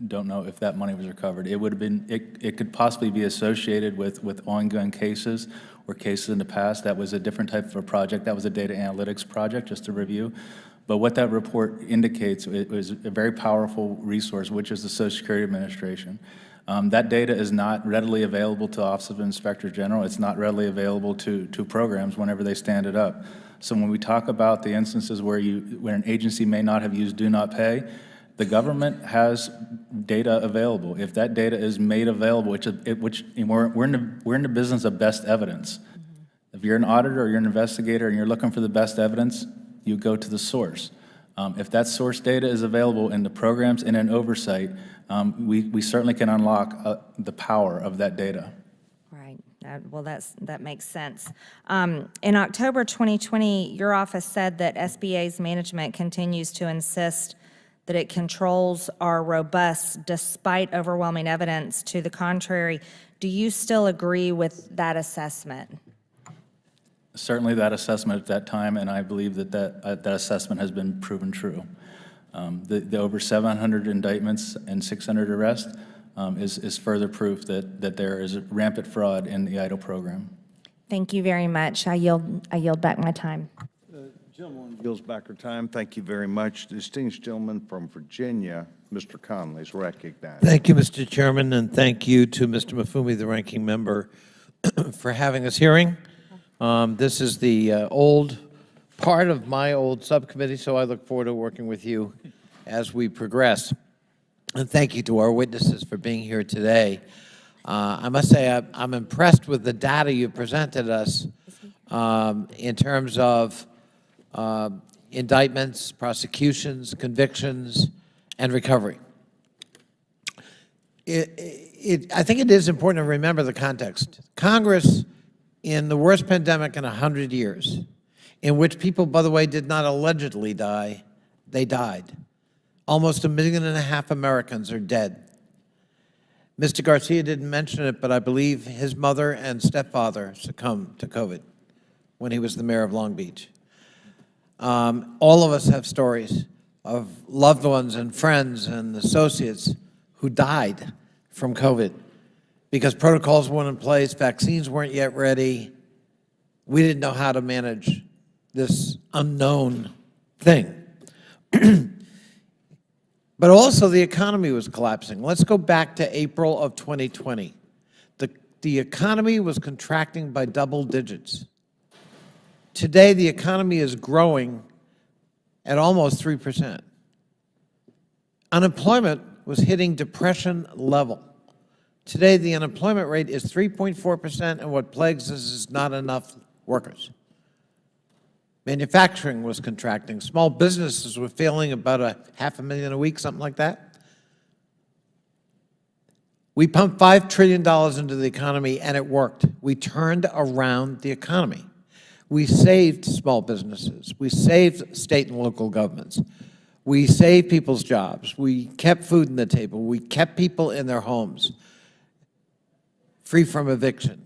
know if that money was recovered. It would have been, it could possibly be associated with ongoing cases or cases in the past. That was a different type of a project. That was a data analytics project, just to review. But what that report indicates, it was a very powerful resource, which is the Social Security Administration. That data is not readily available to the Office of Inspector General. It's not readily available to programs whenever they stand it up. So when we talk about the instances where an agency may not have used do not pay, the government has data available. If that data is made available, we're in the business of best evidence. If you're an auditor or you're an investigator and you're looking for the best evidence, you go to the source. If that source data is available in the programs and in oversight, we certainly can unlock the power of that data. Right. Well, that makes sense. In October 2020, your office said that SBA's management continues to insist that it controls are robust despite overwhelming evidence to the contrary. Do you still agree with that assessment? Certainly that assessment at that time, and I believe that assessment has been proven true. The over 700 indictments and 600 arrests is further proof that there is rampant fraud in the EIDL program. Thank you very much. I yield back my time. Gentleman yields back her time. Thank you very much. Distinguished gentleman from Virginia, Mr. Conley, is recognized. Thank you, Mr. Chairman, and thank you to Mr. Mafumi, the ranking member, for having this hearing. This is the old part of my old subcommittee, so I look forward to working with you as we progress. And thank you to our witnesses for being here today. I must say I'm impressed with the data you presented us in terms of indictments, prosecutions, convictions, and recovery. I think it is important to remember the context. Congress, in the worst pandemic in 100 years, in which people, by the way, did not allegedly die, they died. Almost 1.5 million Americans are dead. Mr. Garcia didn't mention it, but I believe his mother and stepfather succumbed to COVID when he was the mayor of Long Beach. All of us have stories of loved ones and friends and associates who died from COVID because protocols weren't in place, vaccines weren't yet ready. We didn't know how to manage this unknown thing. But also the economy was collapsing. Let's go back to April of 2020. The economy was contracting by double digits. Today, the economy is growing at almost 3%. Unemployment was hitting depression level. Today, the unemployment rate is 3.4%, and what plagues us is not enough workers. Manufacturing was contracting. Small businesses were failing about 500,000 a week, something like that. We pumped $5 trillion into the economy, and it worked. We turned around the economy. We saved small businesses. We saved state and local governments. We saved people's jobs. We kept food on the table. We kept people in their homes, free from eviction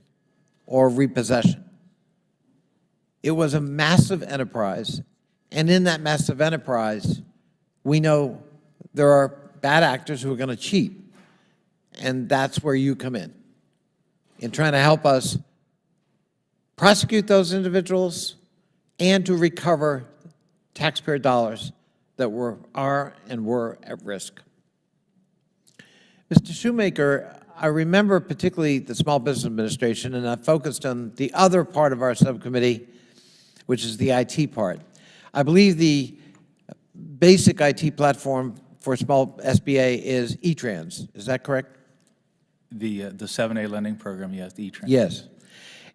or repossession. It was a massive enterprise, and in that massive enterprise, we know there are bad actors who are going to cheat, and that's where you come in trying to help us prosecute those individuals and to recover taxpayer dollars that are at risk. Mr. Shoemaker, I remember particularly the Small Business Administration, and I focused on the other part of our subcommittee, which is the IT part. I believe the basic IT platform for small SBA is E-Trans. Is that correct? The 7A lending program, yes, the E-Trans. Yes.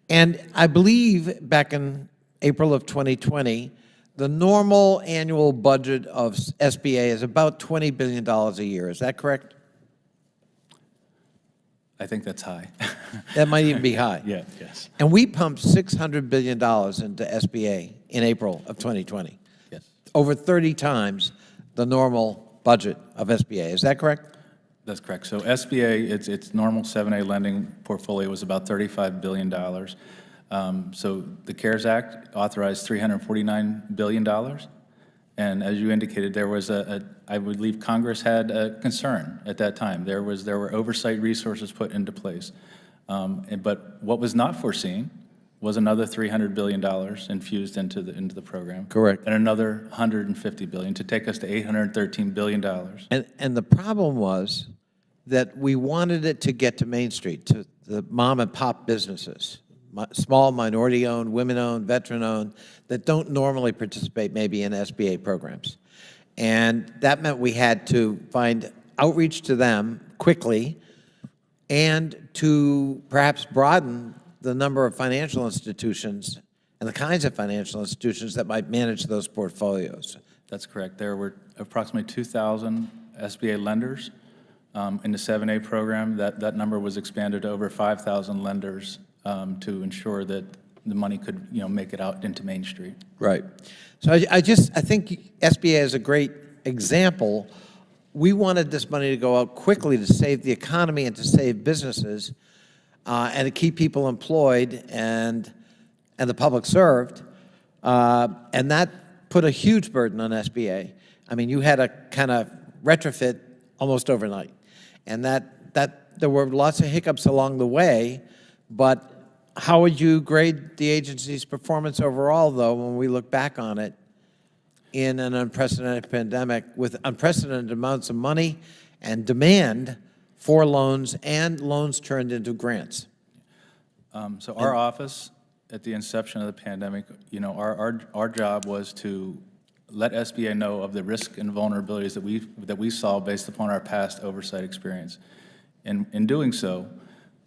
And I believe back in April of 2020 the normal annual budget of SBA is about $20 billion a year. Is that correct? I think that's high. That might even be high. Yeah, yes. And we pumped $600 billion into SBA in April of 2020. Yes. Over 30 times the normal budget of SBA. Is that correct? That's correct. So SBA, its normal 7A lending portfolio was about $35 billion. So the CARES Act authorized $349 billion. And as you indicated, there was I believe Congress had a concern at that time. There were oversight resources put into place. But what was not foreseen was another $300 billion infused into the program. Correct. And another $150 billion to take us to $813 billion. And the problem was that we wanted it to get to Main Street, to the mom and pop businesses, small minority-owned, women-owned, veteran-owned, that don't normally participate maybe in SBA programs. And that meant we had to find outreach to them quickly and to perhaps broaden the number of financial institutions and the kinds of financial institutions that might manage those portfolios. That's correct. There were approximately 2,000 SBA lenders in the 7A program. That number was expanded to over 5,000 lenders to ensure that the money could, make it out into Main Street. Right. So I think SBA is a great example. We wanted this money to go out quickly to save the economy and to save businesses and to keep people employed and the public served. And that put a huge burden on SBA. I mean, you had to kind of retrofit almost overnight. And that there were lots of hiccups along the way, but how would you grade the agency's performance overall, though, when we look back on it in an unprecedented pandemic with unprecedented amounts of money and demand for loans and loans turned into grants? So our office, at the inception of the pandemic, our job was to let SBA know of the risk and vulnerabilities that we saw based upon our past oversight experience. And in doing so,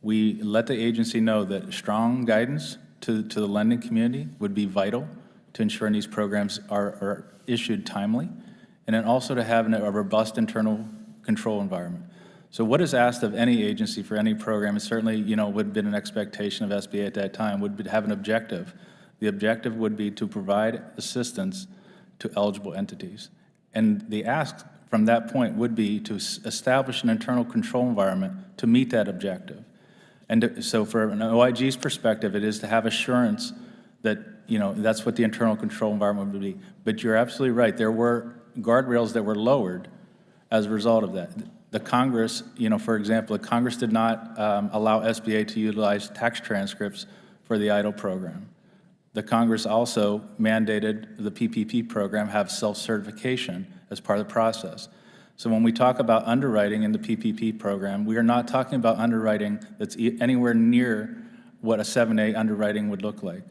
we let the agency know that strong guidance to the lending community would be vital to ensuring these programs are issued timely, and then also to have a robust internal control environment. So what is asked of any agency for any program, and certainly, would have been an expectation of SBA at that time, would have an objective. The objective would be to provide assistance to eligible entities. And the ask from that point would be to establish an internal control environment to meet that objective. And so for an OIG's perspective, it is to have assurance that, that's what the internal control environment would be. But you're absolutely right. There were guardrails that were lowered as a result of that. The Congress, for example, the Congress did not allow SBA to utilize tax transcripts for the EIDL program. The Congress also mandated the PPP program have self-certification as part of the process. So when we talk about underwriting in the PPP program, we are not talking about underwriting that's anywhere near what a 7A underwriting would look like.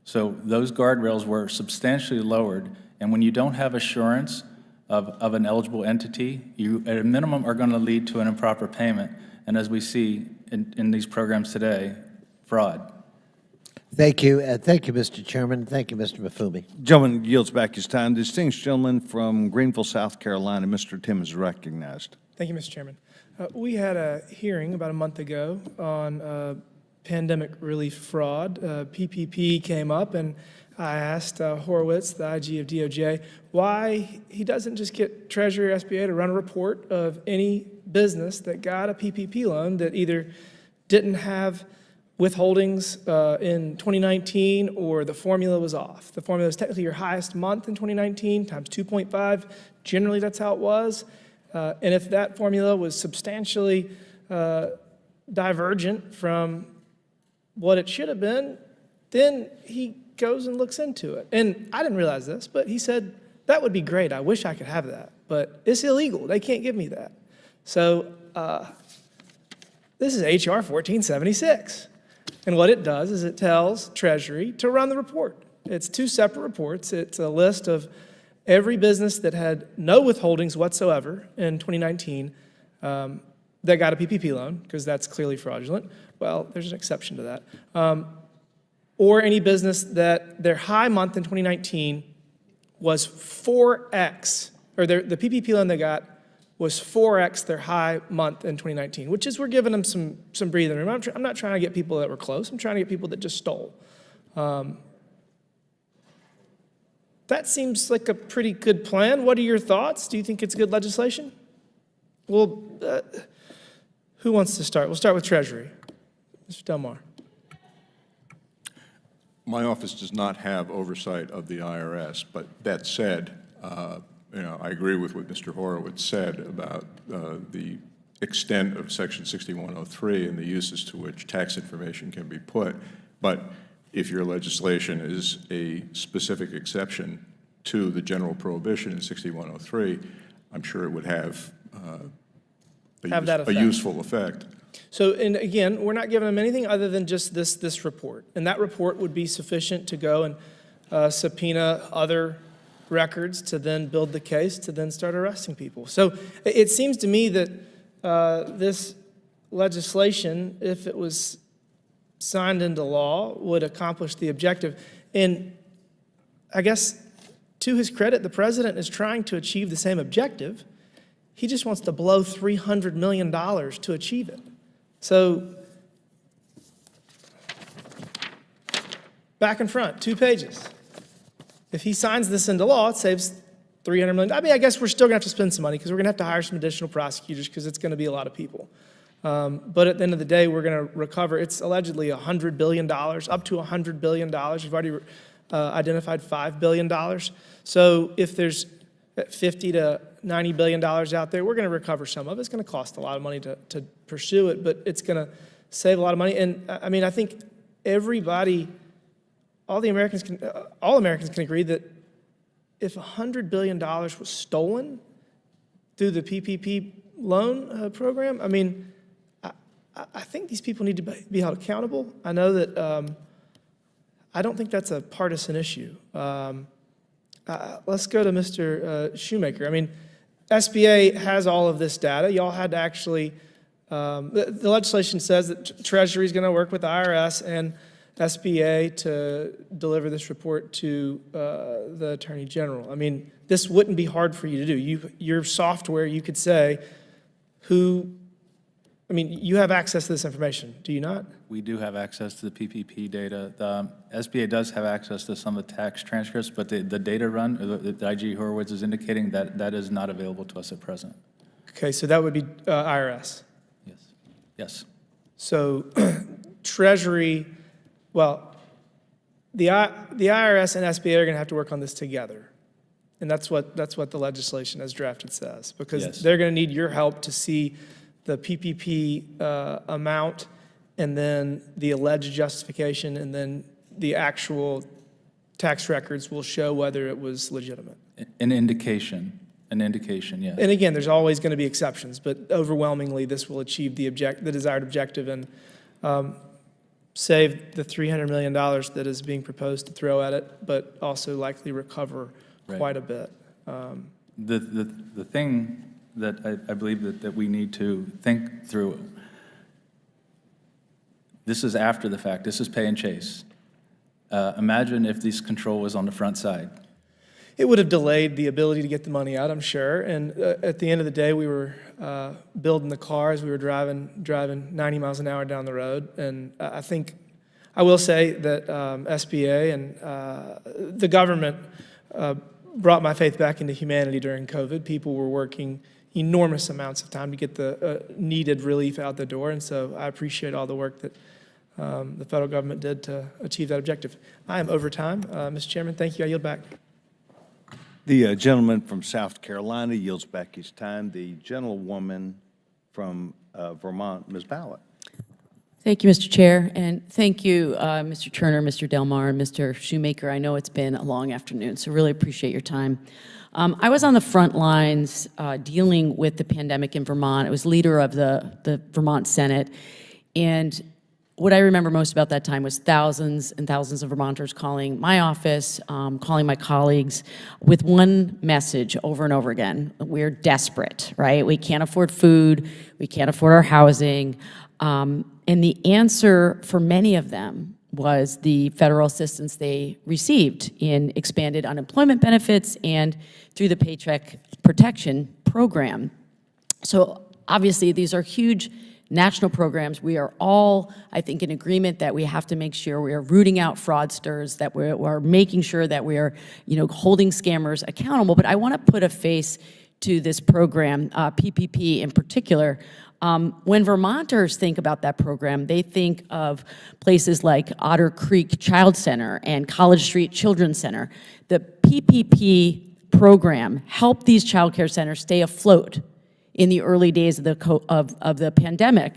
So those guardrails were substantially lowered, and when you don't have assurance of an eligible entity, you at a minimum are going to lead to an improper payment, and as we see in these programs today, fraud. Thank you. Thank you, Mr. Chairman. Thank you, Mr. Mafumi. Gentleman yields back his time. Distinguished gentleman from Greenville, South Carolina, Mr. Timmons is recognized. Thank you, Mr. Chairman. We had a hearing about a month ago on pandemic relief fraud. PPP came up, and I asked Horowitz, the IG of DOJ, why he doesn't just get Treasury or SBA to run a report of any business that got a PPP loan that either didn't have withholdings in 2019 or the formula was off. The formula was technically your highest month in 2019 times 2.5. Generally, that's how it was. And if that formula was substantially divergent from what it should have been, then he goes and looks into it. And I didn't realize this, but he said, that would be great. I wish I could have that, but it's illegal. They can't give me that. So this is HR 1476. And what it does is it tells Treasury to run the report. It's two separate reports. It's a list of every business that had no withholdings whatsoever in 2019 that got a PPP loan, because that's clearly fraudulent. Well, there's an exception to that. Or any business that their high month in 2019 was 4x, or the PPP loan they got was 4x their high month in 2019, which is we're giving them some breathing room. I'm not trying to get people that were close. I'm trying to get people that just stole. That seems like a pretty good plan. What are your thoughts? Do you think it's good legislation? Well, who wants to start? We'll start with Treasury. Mr. Delmar. My office does not have oversight of the IRS, but that said, I agree with what Mr. Horowitz said about the extent of Section 6103 and the uses to which tax information can be put. But if your legislation is a specific exception to the general prohibition in 6103, I'm sure it would have a useful effect. So, and again, we're not giving them anything other than just this report. And that report would be sufficient to go and subpoena other records to then build the case to then start arresting people. So it seems to me that this legislation, if it was signed into law, would accomplish the objective. And I guess to his credit, the president is trying to achieve the same objective. He just wants to blow $300 million to achieve it. So back and front, 2 pages. If he signs this into law, it saves $300 million. I mean, I guess we're still going to have to spend some money because we're going to have to hire some additional prosecutors because it's going to be a lot of people. But at the end of the day, we're going to recover. It's allegedly $100 billion, up to $100 billion. We've already identified $5 billion. So if there's $50 to $90 billion out there, we're going to recover some of it. It's going to cost a lot of money to pursue it, but it's going to save a lot of money. And I mean, I think everybody, all Americans can agree that if $100 billion was stolen through the PPP loan program, I mean, I think these people need to be held accountable. I know that I don't think that's a partisan issue. Let's go to Mr. Shoemaker. I mean, SBA has all of this data. Y'all had to actually, the legislation says that Treasury is going to work with IRS and SBA to deliver this report to the Attorney General. I mean, this wouldn't be hard for you to do. Your software, you could say I mean, you have access to this information, do you not? We do have access to the PPP data. The SBA does have access to some of the tax transcripts, but the data run, the IG Horowitz is indicating that is not available to us at present. Okay, so that would be IRS. Yes. Yes. So Treasury, well, the IRS and SBA are going to have to work on this together. And that's what the legislation as drafted says, because they're going to need your help to see the PPP amount and then the alleged justification, and then the actual tax records will show whether it was legitimate. An indication, yes. And again, there's always going to be exceptions, but overwhelmingly this will achieve the desired objective and save the $300 million that is being proposed to throw at it, but also likely recover quite a bit. The thing that I believe that we need to think through, this is after the fact, this is pay and chase. Imagine if this control was on the front side. It would have delayed the ability to get the money out, I'm sure. And at the end of the day, we were building the cars. We were driving 90 miles an hour down the road. And I will say that SBA and the government brought my faith back into humanity during COVID. People were working enormous amounts of time to get the needed relief out the door. And so I appreciate all the work that the federal government did to achieve that objective. I am over time. Mr. Chairman, thank you. I yield back. The gentleman from South Carolina yields back his time. The gentlewoman from Vermont, Ms. Ballot. Thank you, Mr. Chair, and thank you, Mr. Turner, Mr. Delmar, and Mr. Shoemaker. I know it's been a long afternoon, so really appreciate your time. I was on the front lines dealing with the pandemic in Vermont. I was leader of the Vermont Senate, and what I remember most about that time was thousands and thousands of Vermonters calling my office, calling my colleagues with one message over and over again. We're desperate, right? We can't afford food. We can't afford our housing. And the answer for many of them was the federal assistance they received in expanded unemployment benefits and through the Paycheck Protection Program. So obviously, these are huge national programs. We are all, I think, in agreement that we have to make sure we are rooting out fraudsters, that we're making sure that we are, holding scammers accountable. But I want to put a face to this program, PPP in particular. When Vermonters think about that program, they think of places like Otter Creek Child Center and College Street Children's Center. The PPP program helped these child care centers stay afloat in the early days of the pandemic,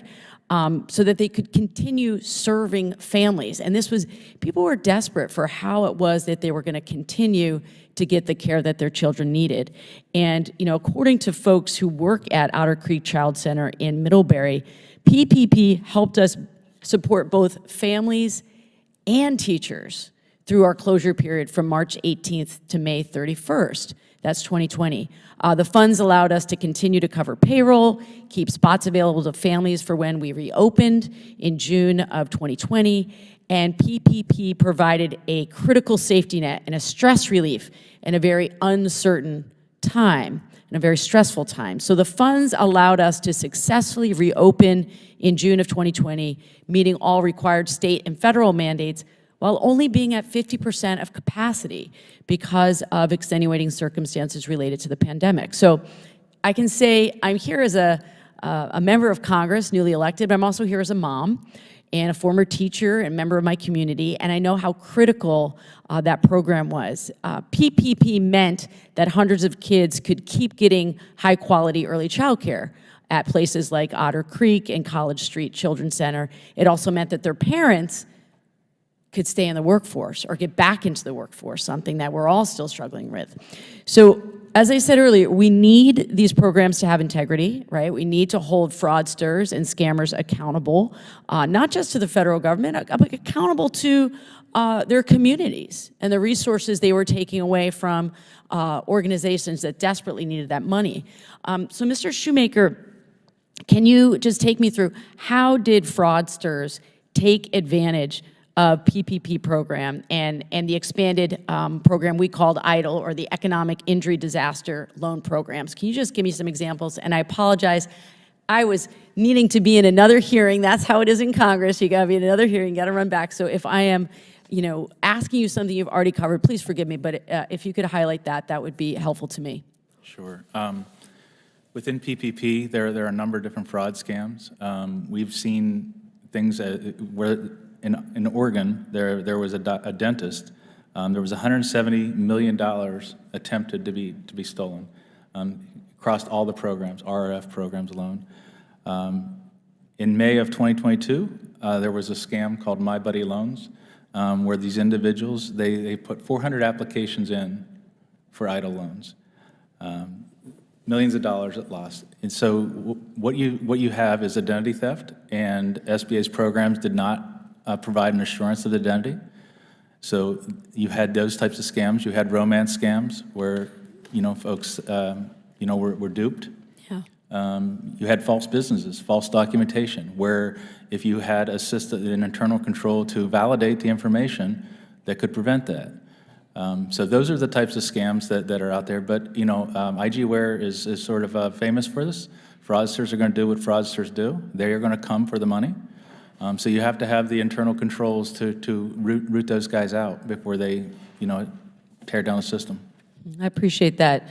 so that they could continue serving families. And people were desperate for how it was that they were going to continue to get the care that their children needed. And, according to folks who work at Otter Creek Child Center in Middlebury, PPP helped us support both families and teachers through our closure period from March 18th to May 31st. That's 2020. The funds allowed us to continue to cover payroll, keep spots available to families for when we reopened in June of 2020, and PPP provided a critical safety net and a stress relief in a very uncertain time, in a very stressful time. So the funds allowed us to successfully reopen in June of 2020, meeting all required state and federal mandates, while only being at 50% of capacity because of extenuating circumstances related to the pandemic. So I can say I'm here as a member of Congress, newly elected, but I'm also here as a mom and a former teacher and member of my community, and I know how critical that program was. PPP meant that hundreds of kids could keep getting high-quality early child care at places like Otter Creek and College Street Children's Center. It also meant that their parents could stay in the workforce or get back into the workforce, something that we're all still struggling with. So, as I said earlier, we need these programs to have integrity, right? We need to hold fraudsters and scammers accountable, not just to the federal government, but accountable to their communities and the resources they were taking away from organizations that desperately needed that money. So, Mr. Shoemaker, can you just take me through how did fraudsters take advantage of PPP program and the expanded program we called EIDL, or the Economic Injury Disaster Loan Programs? Can you just give me some examples? And I apologize, I was needing to be in another hearing. That's how it is in Congress. You gotta be in another hearing, gotta run back. So if I am, asking you something you've already covered, please forgive me, but if you could highlight that, that would be helpful to me. Sure. Within PPP, there are a number of different fraud scams. We've seen things where in Oregon, there was a dentist. There was $170 million attempted to be stolen. Crossed all the programs, RRF programs alone. In May of 2022, there was a scam called My Buddy Loans, where these individuals they put 400 applications in for EIDL loans. Millions of dollars at loss. And so what you have is identity theft, and SBA's programs did not provide an assurance of identity. So you had those types of scams. You had romance scams where, folks, were duped. Yeah. You had false businesses, false documentation, where if you had an internal control to validate the information, that could prevent that. So those are the types of scams that are out there. But, IGWare is sort of famous for this. Fraudsters are going to do what fraudsters do. They are going to come for the money. So you have to have the internal controls to root those guys out before they, tear down the system. I appreciate that.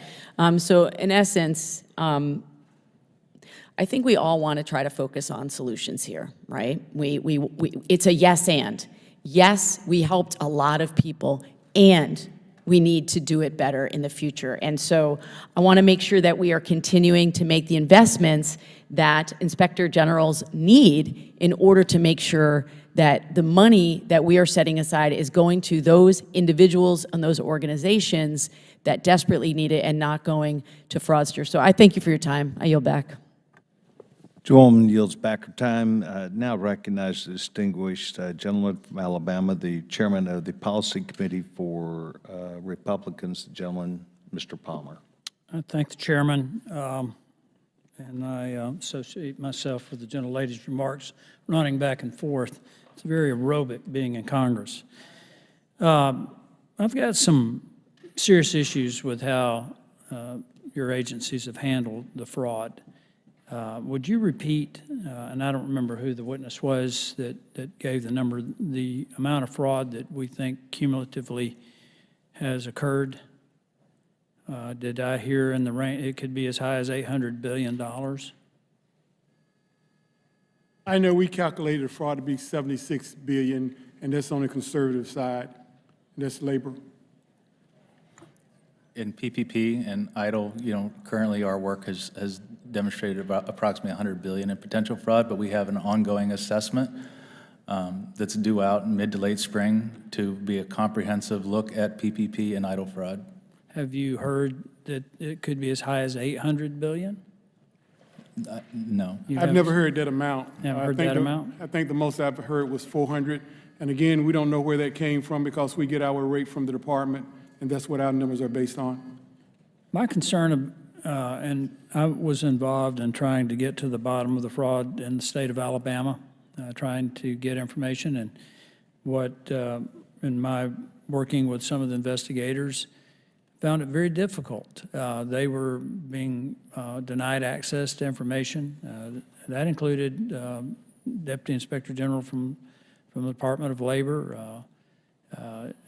So in essence, I think we all want to try to focus on solutions here, right? It's a yes and. Yes, we helped a lot of people, and we need to do it better in the future. And so I want to make sure that we are continuing to make the investments that inspector generals need in order to make sure that the money that we are setting aside is going to those individuals and those organizations that desperately need it and not going to fraudsters. So I thank you for your time. I yield back. Gentleman yields back her time. Now recognize the distinguished gentleman from Alabama, the chairman of the Policy Committee for Republicans, the gentleman, Mr. Palmer. I thank the chairman, and I associate myself with the gentlelady's remarks, running back and forth. It's very aerobic being in Congress. I've got some serious issues with how your agencies have handled the fraud. Would you repeat, and I don't remember who the witness was that gave the number, the amount of fraud that we think cumulatively has occurred? Did I hear in the range, it could be as high as $800 billion? I know we calculated fraud to be 76 billion, and that's on the conservative side. That's labor. In PPP and EIDL, currently our work has demonstrated about approximately 100 billion in potential fraud, but we have an ongoing assessment that's due out in mid to late spring to be a comprehensive look at PPP and EIDL fraud. Have you heard that it could be as high as 800 billion? No. I've never heard that amount. Never heard that amount? I think the most I've heard was 400. And again, we don't know where that came from because we get our rate from the department, and that's what our numbers are based on. My concern, and I was involved in trying to get to the bottom of the fraud in the state of Alabama, trying to get information, and what, in my working with some of the investigators, found it very difficult. They were being denied access to information. That included Deputy Inspector General from the Department of Labor,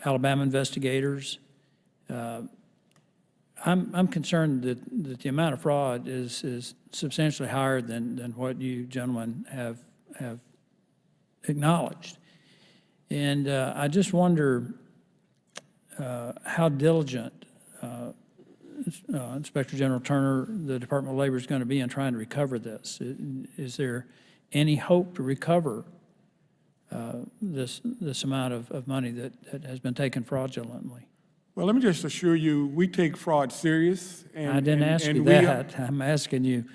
Alabama investigators. I'm concerned that the amount of fraud is substantially higher than what you gentlemen have acknowledged. And I just wonder how diligent Inspector General Turner, the Department of Labor, is going to be in trying to recover this. Is there any hope to recover this amount of money that has been taken fraudulently? Well, let me just assure you, we take fraud serious. And, I didn't ask you that. I'm asking you,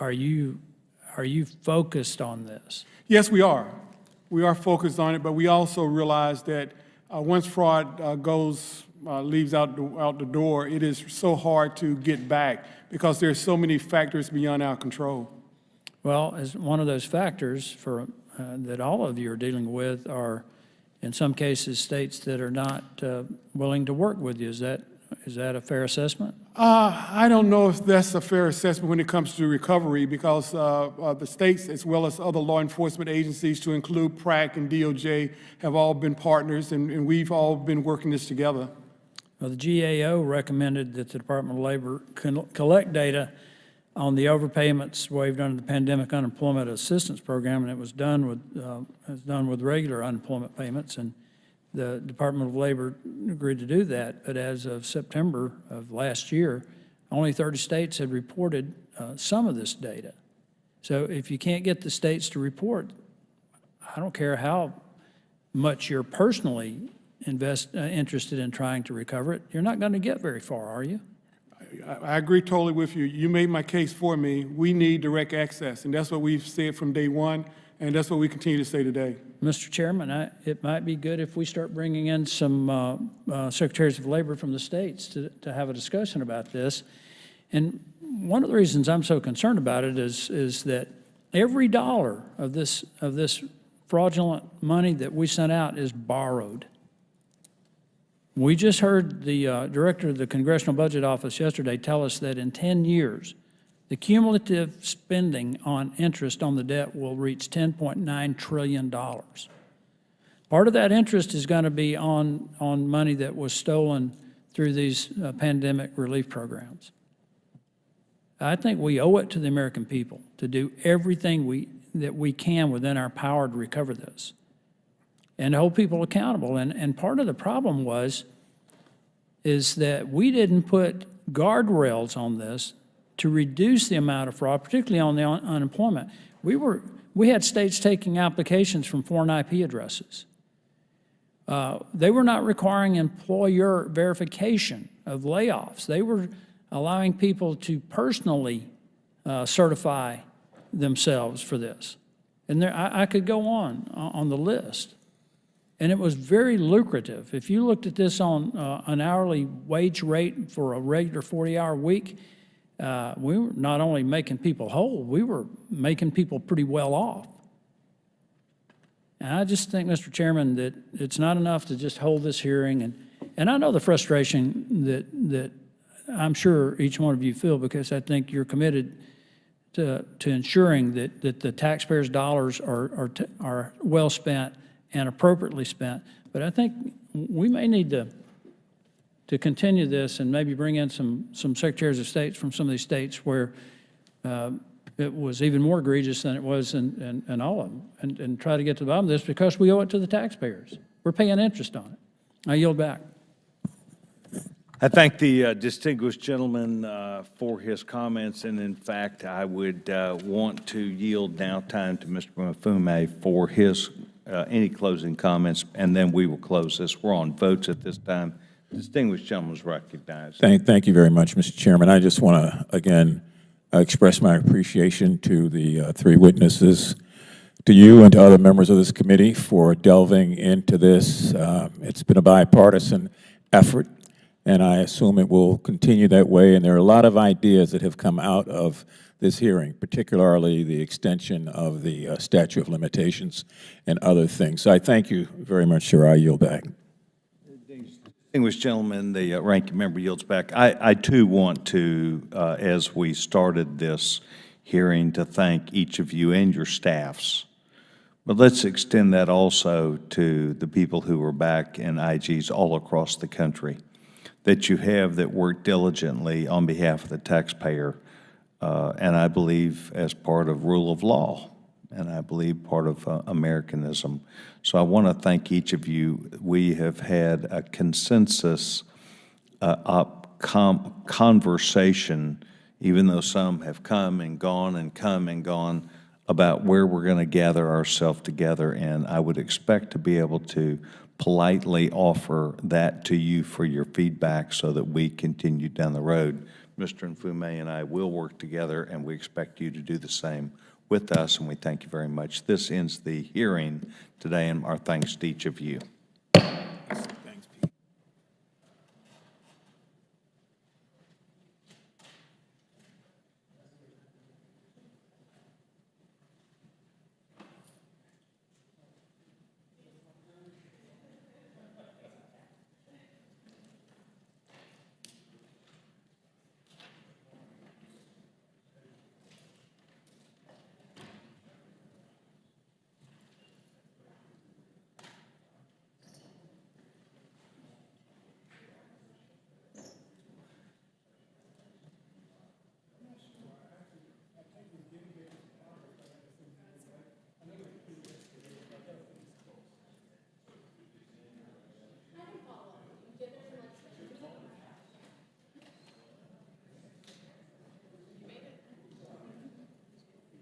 are you focused on this? Yes, we are. We are focused on it, but we also realize that once fraud leaves out the door, it is so hard to get back because there's so many factors beyond our control. Well, as one of those factors that all of you are dealing with are, in some cases, states that are not willing to work with you. Is that a fair assessment? I don't know if that's a fair assessment when it comes to recovery because the states, as well as other law enforcement agencies, to include PRAC and DOJ, have all been partners, and we've all been working this together. Well, the GAO recommended that the Department of Labor collect data on the overpayments waived under the Pandemic Unemployment Assistance Program, and it was done with regular unemployment payments, and the Department of Labor agreed to do that. But as of September of last year, only 30 states had reported some of this data. So if you can't get the states to report, I don't care how much you're personally interested in trying to recover it, you're not going to get very far, are you? I agree totally with you. You made my case for me. We need direct access, and that's what we've said from day one, and that's what we continue to say today. Mr. Chairman, it might be good if we start bringing in some secretaries of labor from the states to have a discussion about this. And one of the reasons I'm so concerned about it is that every dollar of this fraudulent money that we sent out is borrowed. We just heard the director of the Congressional Budget Office yesterday tell us that in 10 years, the cumulative spending on interest on the debt will reach $10.9 trillion. Part of that interest is going to be on money that was stolen through these pandemic relief programs. I think we owe it to the American people to do everything that we can within our power to recover this and hold people accountable. And part of the problem is that we didn't put guardrails on this to reduce the amount of fraud, particularly on the unemployment. We had states taking applications from foreign IP addresses. They were not requiring employer verification of layoffs. They were allowing people to personally certify themselves for this. And I could go on the list. And it was very lucrative. If you looked at this on an hourly wage rate for a regular 40-hour week, we were not only making people whole, we were making people pretty well off. And I just think, Mr. Chairman, that it's not enough to just hold this hearing, and I know the frustration that I'm sure each one of you feel, because I think you're committed to ensuring that the taxpayers' dollars are well spent and appropriately spent. But I think we may need to continue this and maybe bring in some secretaries of states from some of these states where it was even more egregious than it was in all of them, and try to get to the bottom of this, because we owe it to the taxpayers. We're paying interest on it. I yield back. I thank the distinguished gentleman for his comments, and in fact, I would want to yield now time to Mr. Mfume for his any closing comments, and then we will close this. We're on votes at this time. Distinguished gentleman is recognized. Thank you very much, Mr. Chairman. I just want to, again, express my appreciation to the three witnesses, to you and to other members of this committee for delving into this. It's been a bipartisan effort, and I assume it will continue that way. And there are a lot of ideas that have come out of this hearing, particularly the extension of the statute of limitations and other things. So I thank you very much, sir. I yield back. Distinguished gentleman, the ranking member yields back. I too want to, as we started this hearing, to thank each of you and your staffs. But let's extend that also to the people who are back in IGs all across the country that you have that work diligently on behalf of the taxpayer, and I believe as part of rule of law, and I believe part of Americanism. So I want to thank each of you. We have had a consensus conversation, even though some have come and gone, about where we're going to gather ourselves together, and I would expect to be able to politely offer that to you for your feedback so that we continue down the road. Mr. Mfume and I will work together, and we expect you to do the same with us, and we thank you very much. This ends the hearing today, and our thanks to each of you.